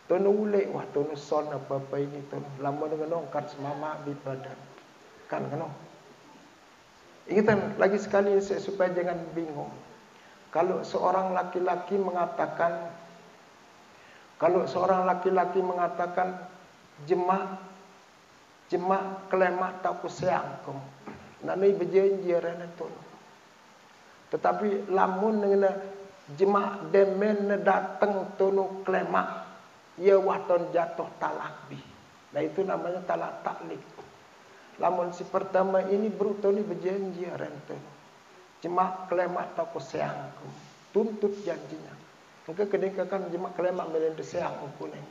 Speaker 1: Tonu ulek wah tonu son apa ini tonu lama dengan ongkat semama di badan. Kan kena. Ingatan lagi sekali supaya jangan bingung. Kalau seorang laki-laki mengatakan jemaah kelemah tak kusiang kum. Nanti berjanji rana tu. Tetapi lamun dengan jemaah demen datang tunu kelemah, ia waton jatuh talak bi. Nah itu namanya talak taklik. Lamun si pertama ini berutoni berjanji rana tu. Jemaah kelemah tak kusiang kum. Tuntut janjinya. Maka kedengkakan jemaah kelemah melenda siang ukunan.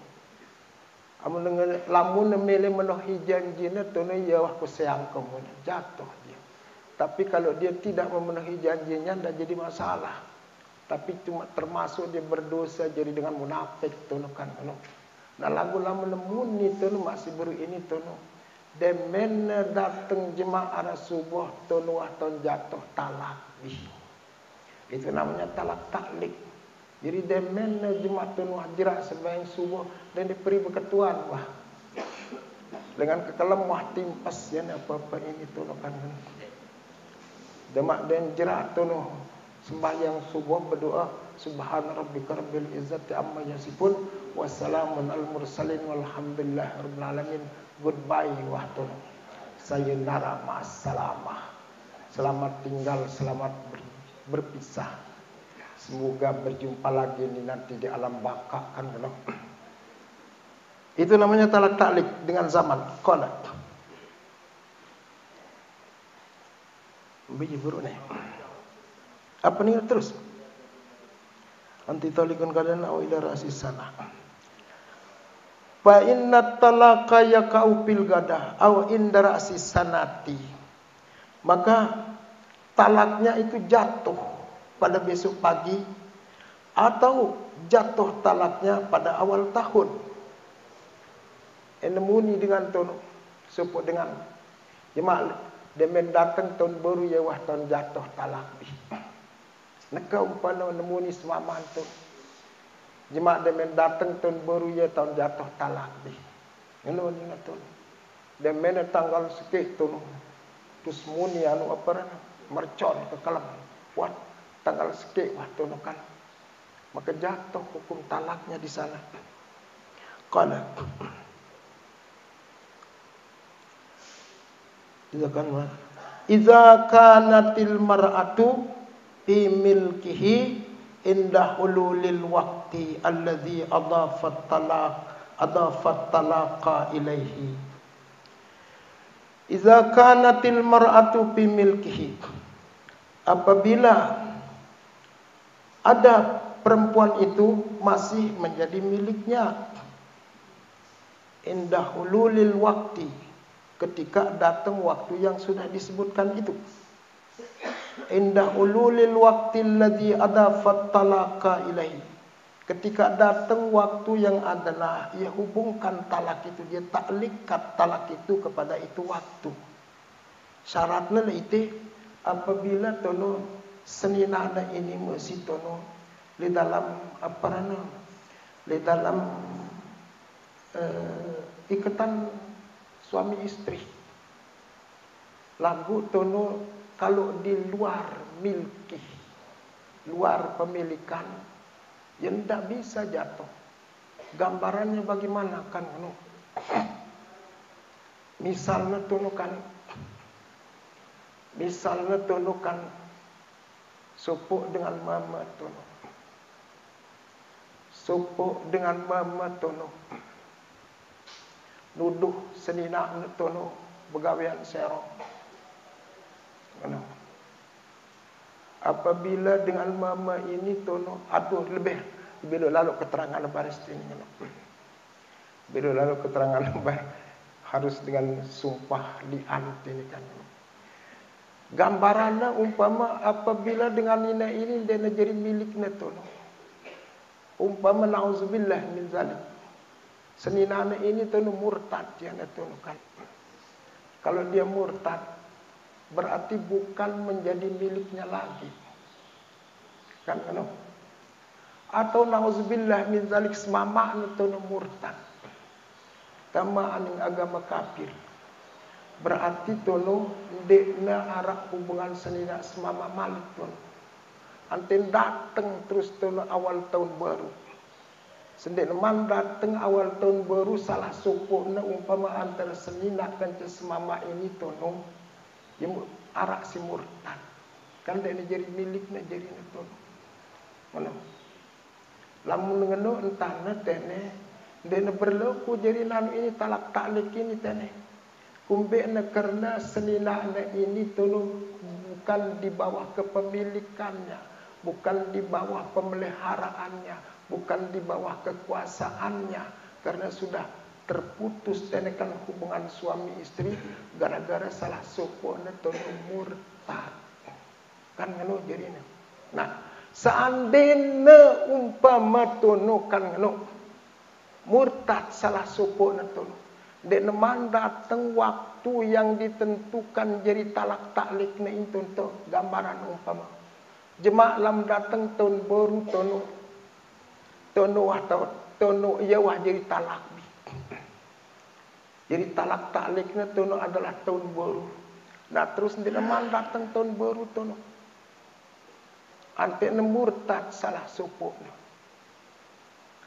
Speaker 1: Amun dengan lamun memilih menuhi janjinya tu ya wah kusiang kemudian jatuh dia. Tapi kalau dia tidak memenuhi janjinya tidak jadi masalah. Tapi cuma termasuk dia berdosa jadi dengan munafik tu kan. Nah lagu lamun muni tu masih baru ini tu. Demen datang jemaah ada subuh tu atau jatuh talak. Itu namanya talak taklik. Jadi demen jemaah tunuh jerak sembahyang subuh dan diberi berketuan wah. Dengan kekelam wah timpas ya apa-apa ini tunuh kan. Demak dan jerak tunuh sembahyang subuh berdoa subhana rabbika rabbil izzati amma yasifun wassalamun al mursalin walhamdulillah rabbil alamin. Goodbye wah tunuh. Sayonara ma'assalamah. Selamat tinggal, selamat berpisah. Semoga berjumpa lagi nanti di alam baka kan benar. Itu namanya talak taklik dengan zaman. Qala. Biji buruk nih. Apa nih terus? Anti talikun kadana au ila rasis sana. Fa inna talaqa yaqau fil gadah au inda rasis sanati. Maka talaknya itu jatuh pada besok pagi atau jatuh talaknya pada awal tahun. Enemuni dengan tono suput dengan jemaah demen datang tahun baru ya wah tahun jatuh talak bi. Neka umpana enemuni semaman tu. Jemaah demen datang tahun baru ya tahun jatuh talak bi. Enemuni ngaton. Demen tanggal sikit tu terus muni anu apa mercon ke kalam. Buat tanggal sikit waktu nukan maka jatuh hukum talaknya di sana. Qala idza kanatil mar'atu fi milkihi inda hululil waqti alladhi adafat talaqa ilaihi. Idza kanatil mar'atu fi milkihi, apabila ada perempuan itu masih menjadi miliknya, indah hululil waktu, ketika datang waktu yang sudah disebutkan itu. Indah hululil waktu alladhi adafat talaqa ilaihi, ketika datang waktu yang adalah ia hubungkan talak itu, dia taklikat talak itu kepada itu waktu. Syaratnya itu apabila tono seninana ini mesti tono di dalam apa namanya, di dalam ikatan suami istri. Lagu tono kalau di luar milki, luar pemilikan, yang tidak bisa jatuh. Gambarannya bagaimana kan? Misalnya tunukan supuk dengan mama tono. Supuk dengan mama tono. Nuduh senina tono begawian serong. Apabila dengan mama ini tono, aduh lebih bila lalu keterangan baris ini. Bila lalu keterangan lebar harus dengan sumpah li'an ini kan. Gambarannya umpama apabila dengan nina ini dia jadi miliknya tono. Umpama na'udzubillah min zalik. Seninana ini tono murtad dia tono kan. Kalau dia murtad, berarti bukan menjadi miliknya lagi. Kan anu? Atau nauzubillah min zalik semama itu murtad. Tama aning agama kafir. Berarti tono dekna arak hubungan senina semama malik tono. Anten dateng terus tono awal tahun baru. Sendek man dateng awal tahun baru salah sopokna umpama antara senina kanca semama ini tono yang arak si murtad. Kan dekna jadi milikna jadi tono. Mana? Lamun ngeno entahna tene dekna berlaku jadi nanu ini talak taklik ini tene. Kumbekna karena senina ini tono bukan di bawah kepemilikannya, bukan di bawah pemeliharaannya, bukan di bawah kekuasaannya, karena sudah terputus tenekan hubungan suami istri gara-gara salah sopokna tono murtad. Kan ngono jarina. Nah, seandainya umpama tono kan ngono murtad salah sopokna tono, dek man datang waktu yang ditentukan jadi talak taklikna itu to gambaran umpama jemaah lam datang tahun baru tono iya wah jadi talak. Jadi talak taklikna tono adalah tahun baru. Nah terus dek man datang tahun baru tono ante murtad salah sopokna.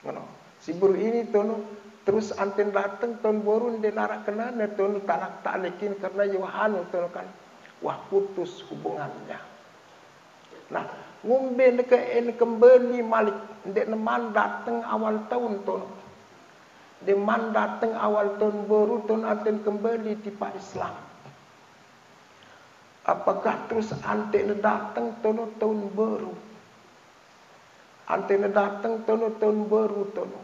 Speaker 1: Ngono. Si baru ini tono terus anten datang tahun baru dia narak kena tono talak taklikin karena Yohanu tono kan wah putus hubungannya. Nah ngumbe neke kembali malik dek man datang awal tahun tono. Dek man datang awal tahun baru tono anten kembali tipa Islam. Apakah terus anten datang tono tahun baru? Anten datang tono tahun baru tono.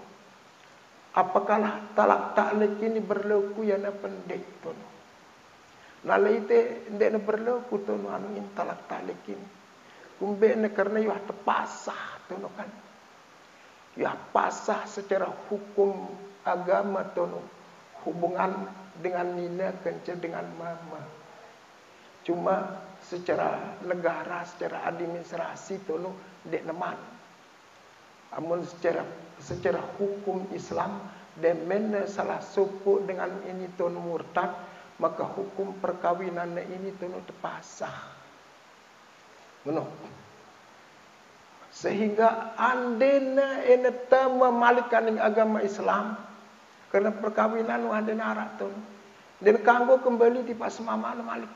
Speaker 1: Apakah talak taklik ini berlaku yang pendek tono? Nala ite ndek berlaku tono anu in talak taklik ini. Kumbe ne karena yah terpasah tono kan. Yah pasah secara hukum agama tono. Hubungan dengan nina kenca dengan mama. Cuma secara negara, secara administrasi tono ndek neman. Amun secara hukum Islam dan mana salah sopok dengan ini tono murtad, maka hukum perkawinan ini tono terpasah. Benar. Sehingga andena eneta memalikan agama Islam karena perkawinan andena arak tono. Dan kanggo kembali di pas mama malik.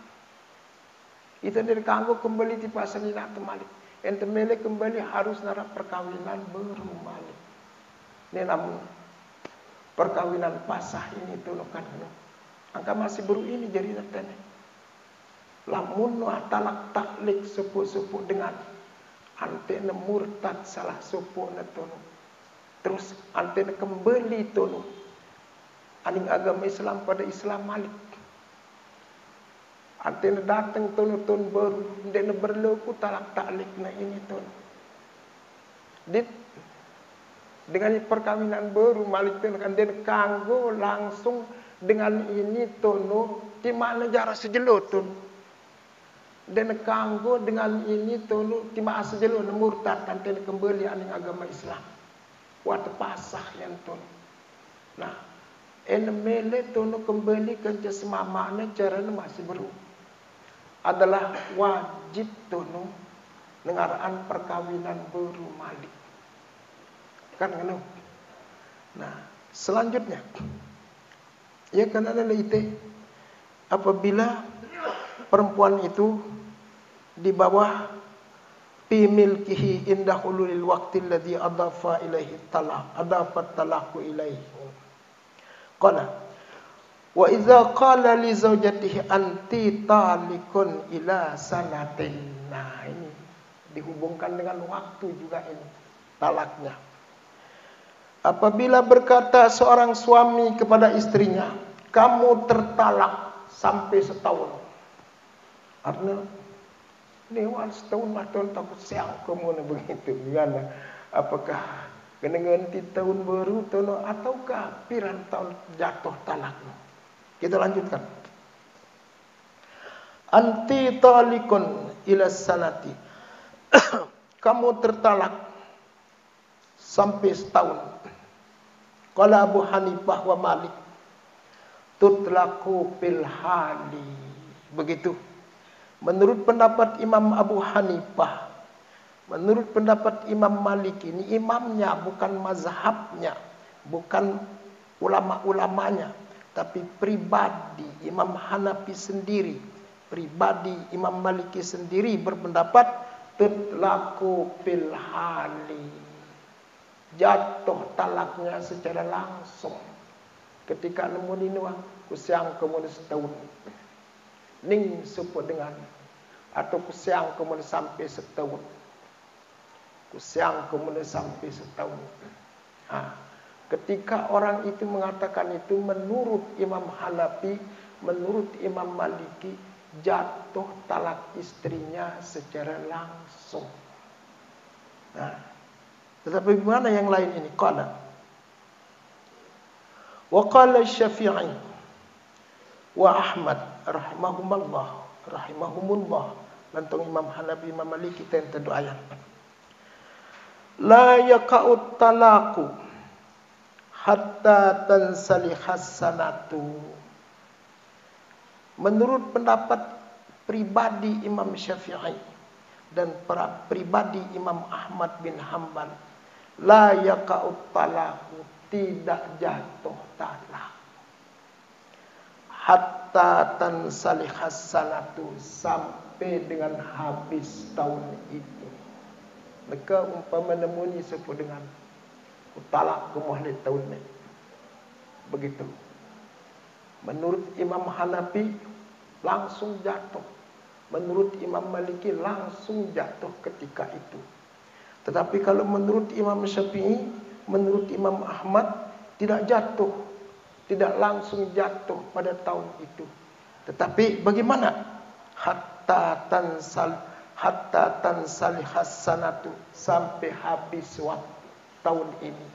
Speaker 1: Itu dari kanggo kembali di pas senina malik. Ente mele kembali harus nara perkawinan baru malik. Ini namun perkawinan pasah ini tuh kan, angka masih baru ini jadi nanti. Lamun talak taklik sepuh dengan antena murtad salah sepuh natono. Terus antena kembali tono. Aning agama Islam pada Islam malik. Antena datang tono baru, ndek berlaku talak taklik na ini tono. Dengan perkawinan baru malik tono kan den kanggo langsung dengan ini tono di mana jarak sejelo tono. Den kanggo dengan ini tono di mana sejelo murtad antena kembali aning agama Islam. Wat pasah yang tono. Nah, mele tono kembali ke semamane caranya masih baru. Adalah wajib tono nengaraan perkawinan baru malik. Kan ngono. Nah, selanjutnya ya kan ada ite apabila perempuan itu di bawah fi milkihi inda hulul waqti alladhi adafa ilaihi talaq, adafa talaqu ilaihi. Qala wa idza qala li zaujatihi anti talikun ila sanatin. Nah, ini dihubungkan dengan waktu juga ini talaknya. Apabila berkata seorang suami kepada istrinya, kamu tertalak sampai setahun. Artinya dewan setahun mah tahun takut siang kamu begitu. Gimana? Apakah kena ganti tahun baru tono ataukah piran tahun jatuh talaknya? Kita lanjutkan. Anti talikun ila sanati. Kamu tertalak sampai setahun. Qala Abu Hanifah wa Malik tutlaku bil hali. Begitu. Menurut pendapat Imam Abu Hanifah, menurut pendapat Imam Malik, ini imamnya, bukan mazhabnya, bukan ulama-ulamanya, tapi pribadi Imam Hanafi sendiri, pribadi Imam Maliki sendiri berpendapat tutlaku bil hali, jatuh talaknya secara langsung ketika nemu dinuang kusiang kemudian setahun ning suput dengan atau kusiang kemudian sampai setahun, kusiang kemudian sampai setahun. Ketika orang itu mengatakan itu, menurut Imam Hanafi, menurut Imam Maliki, jatuh talak istrinya secara langsung. Tetapi bagaimana yang lain ini? Qala wa qala Syafi'i wa Ahmad rahimahumullah, lantong Imam Hanafi, Imam Maliki tentang doa yang la yaqa'ut talaku hatta tansalihas sanatu. Menurut pendapat pribadi Imam Syafi'i dan pribadi Imam Ahmad bin Hanbal, la yaqa'ut talaku, tidak jatuh talak hatta tansalihas sanatu, sampai dengan habis tahun itu. Maka umpama nemuni sebut dengan talak kemuhli tahun ini. Begitu. Menurut Imam Hanafi langsung jatuh. Menurut Imam Maliki langsung jatuh ketika itu. Tetapi kalau menurut Imam Syafi'i, menurut Imam Ahmad tidak jatuh, tidak langsung jatuh pada tahun itu. Tetapi bagaimana? Hatta tansalihas sanatu, sampai habis waktu tahun ini.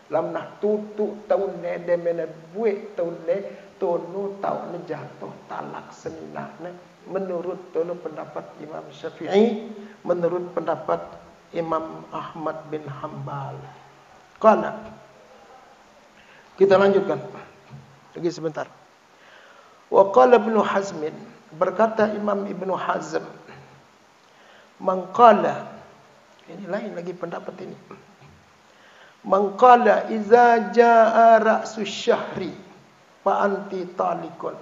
Speaker 1: Lamnah tutu tahun ne demena buik tahun ne tono tahun ne jatuh talak senina ne, menurut tono pendapat Imam Syafi'i, menurut pendapat Imam Ahmad bin Hanbal. Qala, kita lanjutkan lagi sebentar. Wa qala Ibnu Hazm, berkata Imam Ibnu Hazm, man qala, ini lain lagi pendapat ini. Man qala iza jaa ra'su syahri fa anti talikun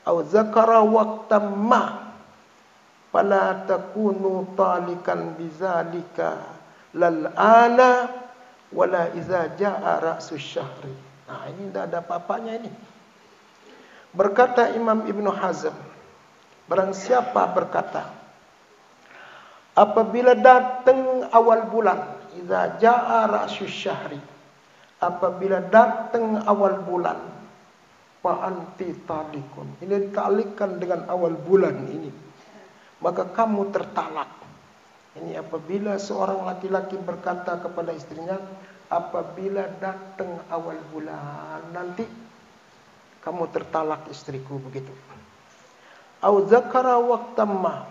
Speaker 1: aw zakara waqtam ma fala takunu talikan bizalika lal ana wala iza jaa ra'su syahri. Ini tidak ada apa-apanya ini. Berkata Imam Ibnu Hazm, barang siapa berkata, apabila datang awal bulan, idza jaa ra'su syahri, apabila datang awal bulan, fa anti talikun, ini ditalikkan dengan awal bulan ini, maka kamu tertalak. Ini apabila seorang laki-laki berkata kepada istrinya, apabila datang awal bulan nanti kamu tertalak istriku, begitu. Au zakara waqtamma,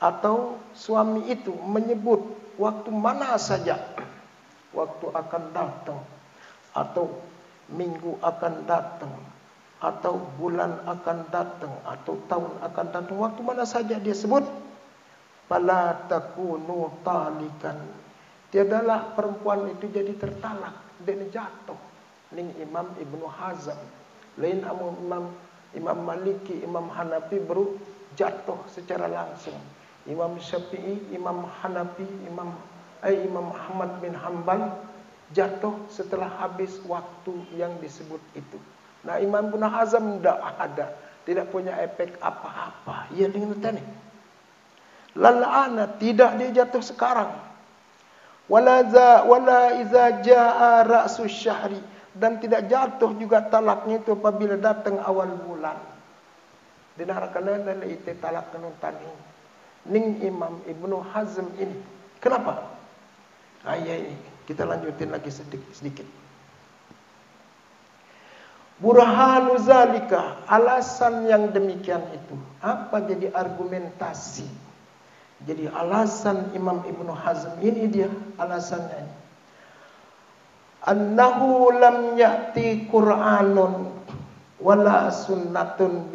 Speaker 1: atau suami itu menyebut waktu mana saja, waktu akan datang, atau minggu akan datang, atau bulan akan datang, atau tahun akan datang, waktu mana saja dia sebut, fala takunu talikan, tiadalah perempuan itu jadi tertalak dan jatuh. Ning Imam Ibnu Hazm, lain Imam Maliki, Imam Hanafi baru jatuh secara langsung. Imam Syafi'i, Imam Hanafi, Imam Ahmad bin Hanbal jatuh setelah habis waktu yang disebut itu. Nah, Imam Ibnu Hazm tidak ada, tidak punya efek apa-apa. Ia dengan tadi. Lalana, tidak dia jatuh sekarang. Wala iza jaa ra'su syahri, dan tidak jatuh juga talaknya itu apabila datang awal bulan. Dinarakan adalah itu talak kanun tani. Ning Imam Ibnu Hazm ini. Kenapa? Ayat ini kita lanjutin lagi sedikit. Burhanu zalika, alasan yang demikian itu. Apa jadi argumentasi? Jadi alasan Imam Ibnu Hazm ini dia alasannya. Annahu lam ya'ti Qur'anun wala sunnatun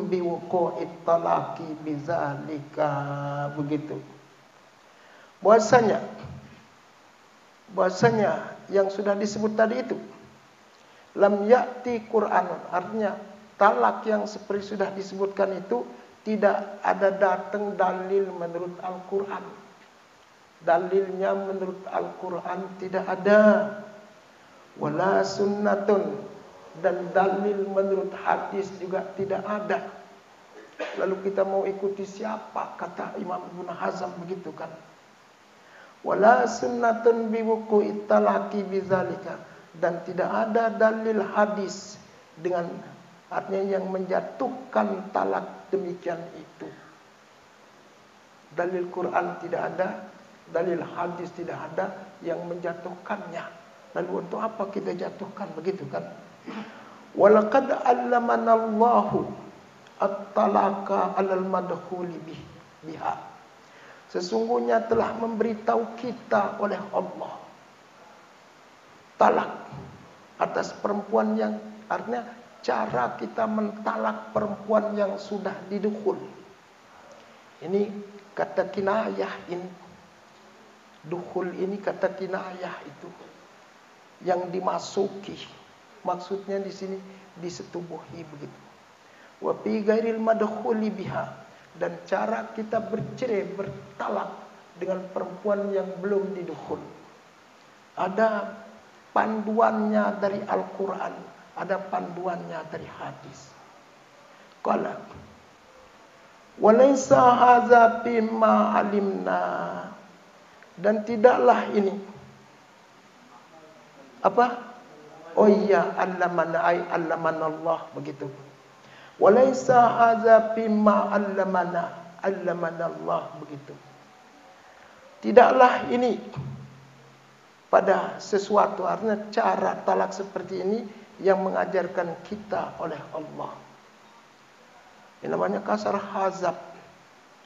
Speaker 1: biwuqu'it talaqi bizalika, begitu. Bahwasanya yang sudah disebut tadi itu lam ya'ti Qur'anun, artinya talak yang seperti sudah disebutkan itu tidak ada datang dalil menurut Al-Quran. Dalilnya menurut Al-Quran tidak ada. Wala sunnatun, dan dalil menurut hadis juga tidak ada. Lalu kita mau ikuti siapa? Kata Imam Ibnu Hazm begitu kan. Wala sunnatun biwuqu'it talaqi bizalika, dan tidak ada dalil hadis dengan artinya yang menjatuhkan talak demikian itu. Dalil Quran tidak ada, dalil hadis tidak ada yang menjatuhkannya. Lalu untuk apa kita jatuhkan, begitu kan? Walaqad 'allamanallahu at-talaqa 'alal madkhuli biha. Sesungguhnya telah memberitahu kita oleh Allah talak atas perempuan yang, artinya cara kita mentalak perempuan yang sudah didukhul. Ini kata kinayah ini. Dukhul ini kata kinayah itu yang dimasuki. Maksudnya di sini disetubuhi begitu. Wa fi ghairil madkhuli biha, dan cara kita bercerai bertalak dengan perempuan yang belum didukhul. Ada panduannya dari Al-Quran, ada panduannya dari hadis. Qala walaysa hadza bima alimna, dan tidaklah ini apa? Oh iya, allamana Allah, begitu. Walaysa hadza bima allamana Allah, begitu. Tidaklah ini pada sesuatu, artinya cara talak seperti ini yang mengajarkan kita oleh Allah. Ini namanya kasar hazab,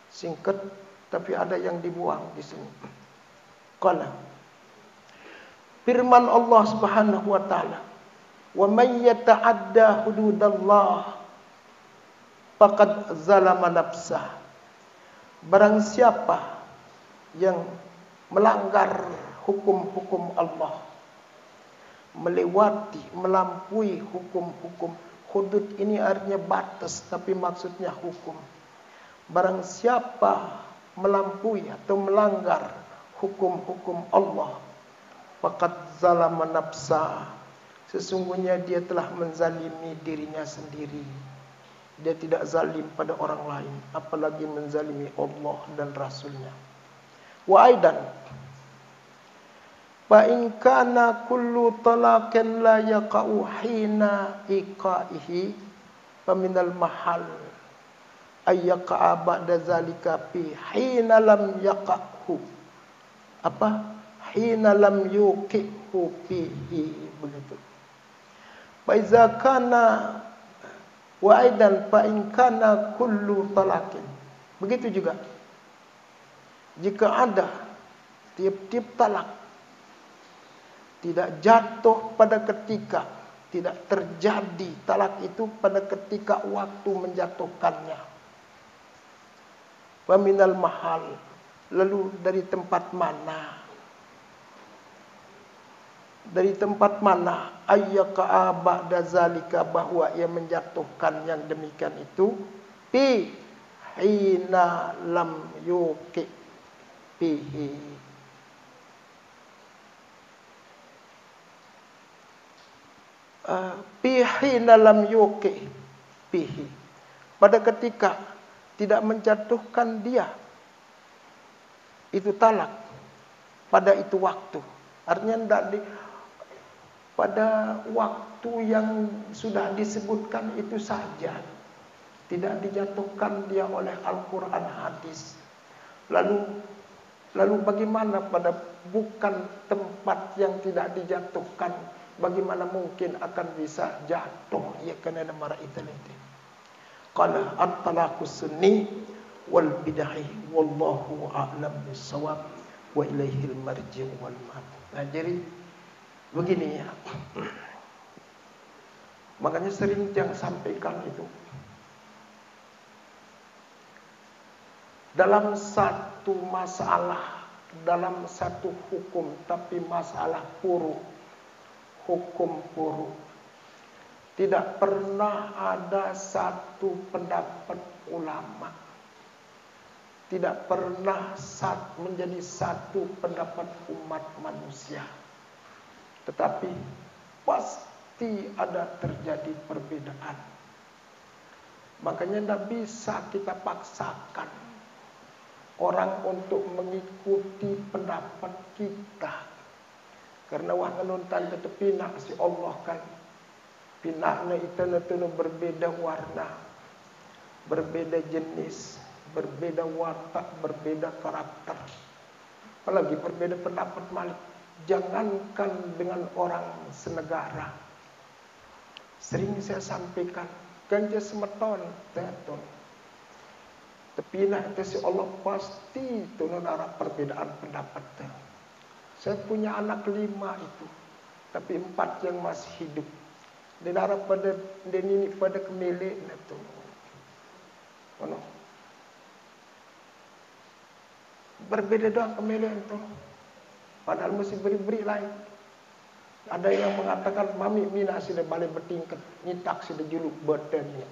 Speaker 1: singkat tapi ada yang dibuang di sini. Qala, firman Allah Subhanahu wa taala, wa may yata'adda hududallah faqad zalama nafsah. Barang siapa yang melanggar hukum-hukum Allah, melewati, melampaui hukum-hukum. Hudud ini artinya batas, tapi maksudnya hukum. Barang siapa melampaui atau melanggar hukum-hukum Allah, faqad zalama nafsah, sesungguhnya dia telah menzalimi dirinya sendiri. Dia tidak zalim pada orang lain, apalagi menzalimi Allah dan Rasulnya. Wa aidan, fa in kana kullu talaqin la yaqa'u hina iqa'ihi faminal mahal ay yaqa'a ba'da zalika fi hina lam yaqa'hu, apa? Hina lam yuqi'hu fihi, begitu. Fa iza kana wa aidan fa in kana kullu talaqin, begitu juga jika ada tiap-tiap talak tidak jatuh pada ketika, tidak terjadi talak itu pada ketika waktu menjatuhkannya. Wa minal mahal, lalu dari tempat mana? Dari tempat mana? Ayyaka ba'da zalika, bahwa ia menjatuhkan yang demikian itu fi hina lam yuqi fihi. Hina lam yuqi fihi, pada ketika tidak menjatuhkan dia itu talak pada itu waktu, artinya tidak pada waktu yang sudah disebutkan itu saja, tidak dijatuhkan dia oleh Al-Quran hadis. Lalu bagaimana pada bukan tempat yang tidak dijatuhkan bagaimana mungkin akan bisa jatuh ia kena marah itu nanti. Qala at-talaqu sunni wal bid'ah wallahu a'lam bis-shawab wa ilaihil marji' wal ma'ab. Nah, jadi begini ya. Makanya sering yang sampaikan itu, dalam satu masalah, dalam satu hukum, tapi masalah puru, hukum puru, tidak pernah ada satu pendapat ulama, tidak pernah menjadi satu pendapat umat manusia, tetapi pasti ada terjadi perbedaan. Makanya tidak bisa kita paksakan orang untuk mengikuti pendapat kita. Karena wah ngenuntan tetepi nak si Allah kan pinaknya itu berbeda warna, berbeda jenis, berbeda watak, berbeda karakter, apalagi berbeda pendapat malik. Jangankan dengan orang senegara, sering saya sampaikan ganja semeton teton, tapi nak si Allah pasti itu ada perbedaan pendapat. Saya punya anak 5 itu, tapi 4 yang masih hidup. Dan arah pada ini pada kemilik itu, berbeda doang kemilik itu. Padahal mesti beri-beri lain. Ada yang mengatakan mami mina sudah balik bertingkat, nyitak sudah juluk badannya.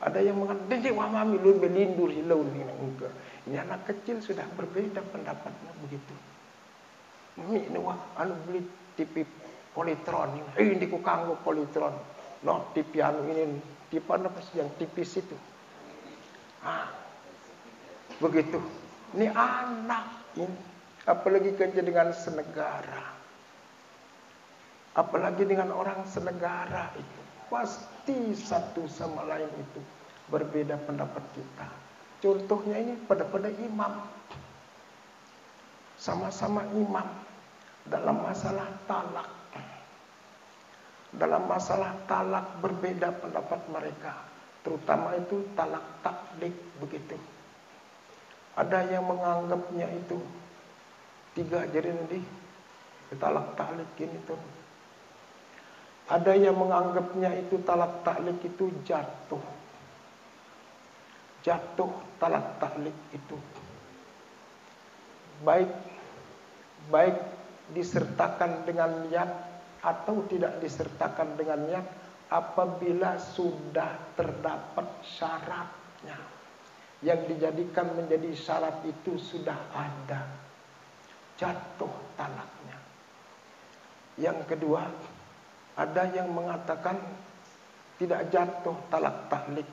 Speaker 1: Ada yang mengatakan dia wah mami lu belindur hilau ni enggak. Ini anak kecil sudah berbeda pendapatnya begitu. Mami ni wah anu beli TV Polytron ini ku kanggo Polytron. No TV anu ini TV apa sih yang tipis itu. Begitu. Ini anak ini. Apalagi kerja dengan senegara, apalagi dengan orang senegara itu, pasti satu sama lain itu berbeda pendapat kita. Contohnya ini pada imam, sama-sama imam dalam masalah talak. Dalam masalah talak berbeda pendapat mereka, terutama itu talak taklik begitu. Ada yang menganggapnya itu 3 jari nanti talak taklik ini tuh. Ada yang menganggapnya itu talak taklik itu jatuh. Jatuh talak taklik itu. Baik disertakan dengan niat atau tidak disertakan dengan niat apabila sudah terdapat syaratnya. Yang dijadikan menjadi syarat itu sudah ada. Jatuh talaknya. Yang kedua, ada yang mengatakan tidak jatuh talak taklik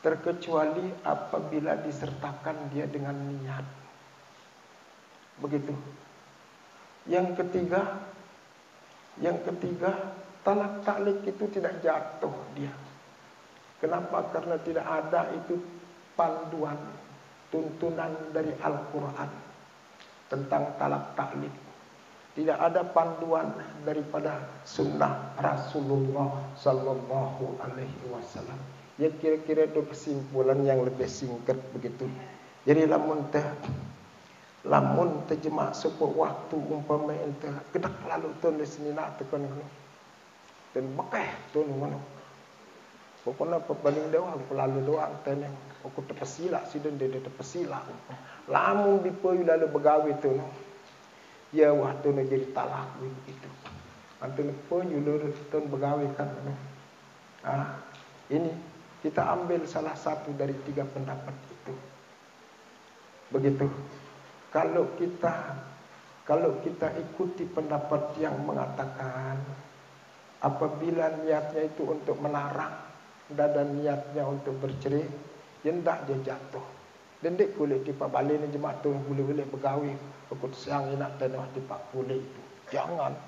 Speaker 1: terkecuali apabila disertakan dia dengan niat. Begitu. Yang ketiga, talak taklik itu tidak jatuh dia. Kenapa? Karena tidak ada itu panduan, tuntunan dari Al-Quran tentang talak taklik. Tidak ada panduan daripada sunnah Rasulullah Sallallahu Alaihi Wasallam. Ya kira-kira itu kesimpulan yang lebih singkat begitu. Jadi lamun terjemah sebuah waktu umpama ente kedak lalu tulis ni nak tekan ngono. Dan bekeh tuh ngono. Pokoknya paling doang lalu doang teneng. Aku tepesila sidon dia tepesila. Lamun dipoyu lalu begawe tuh. Ya waktu nak jadi talak begitu. Antun poyu lalu tuh begawe kan. Ini kita ambil salah satu dari 3 pendapat itu. Begitu. Kalau kita ikuti pendapat yang mengatakan apabila niatnya itu untuk melarang dan niatnya untuk bercerai, hendak dia jatuh. Dan dek kulit tipa balik ni jemaah tu boleh begawi pekut siang nak tanah tipa kulit itu. Jangan.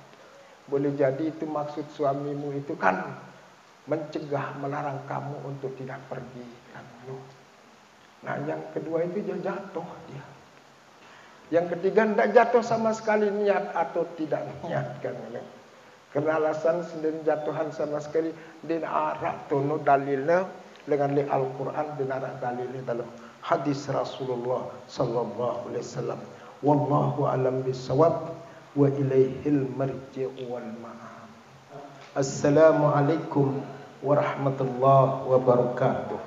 Speaker 1: Boleh jadi itu maksud suamimu itu kan mencegah, melarang kamu untuk tidak pergi kan. Nah, yang kedua itu dia jatuh dia. Yang ketiga, tidak jatuh sama sekali niat atau tidak niatkan. Karena alasan sendiri jatuhan sama sekali din arak tunu dalilnya dengan li Al-Quran din arak dalilnya dalam hadis Rasulullah sallallahu alaihi wasallam. Wallahu alam bisawab wa ilaihil marji'u wal ma'ab. Assalamualaikum warahmatullahi wabarakatuh.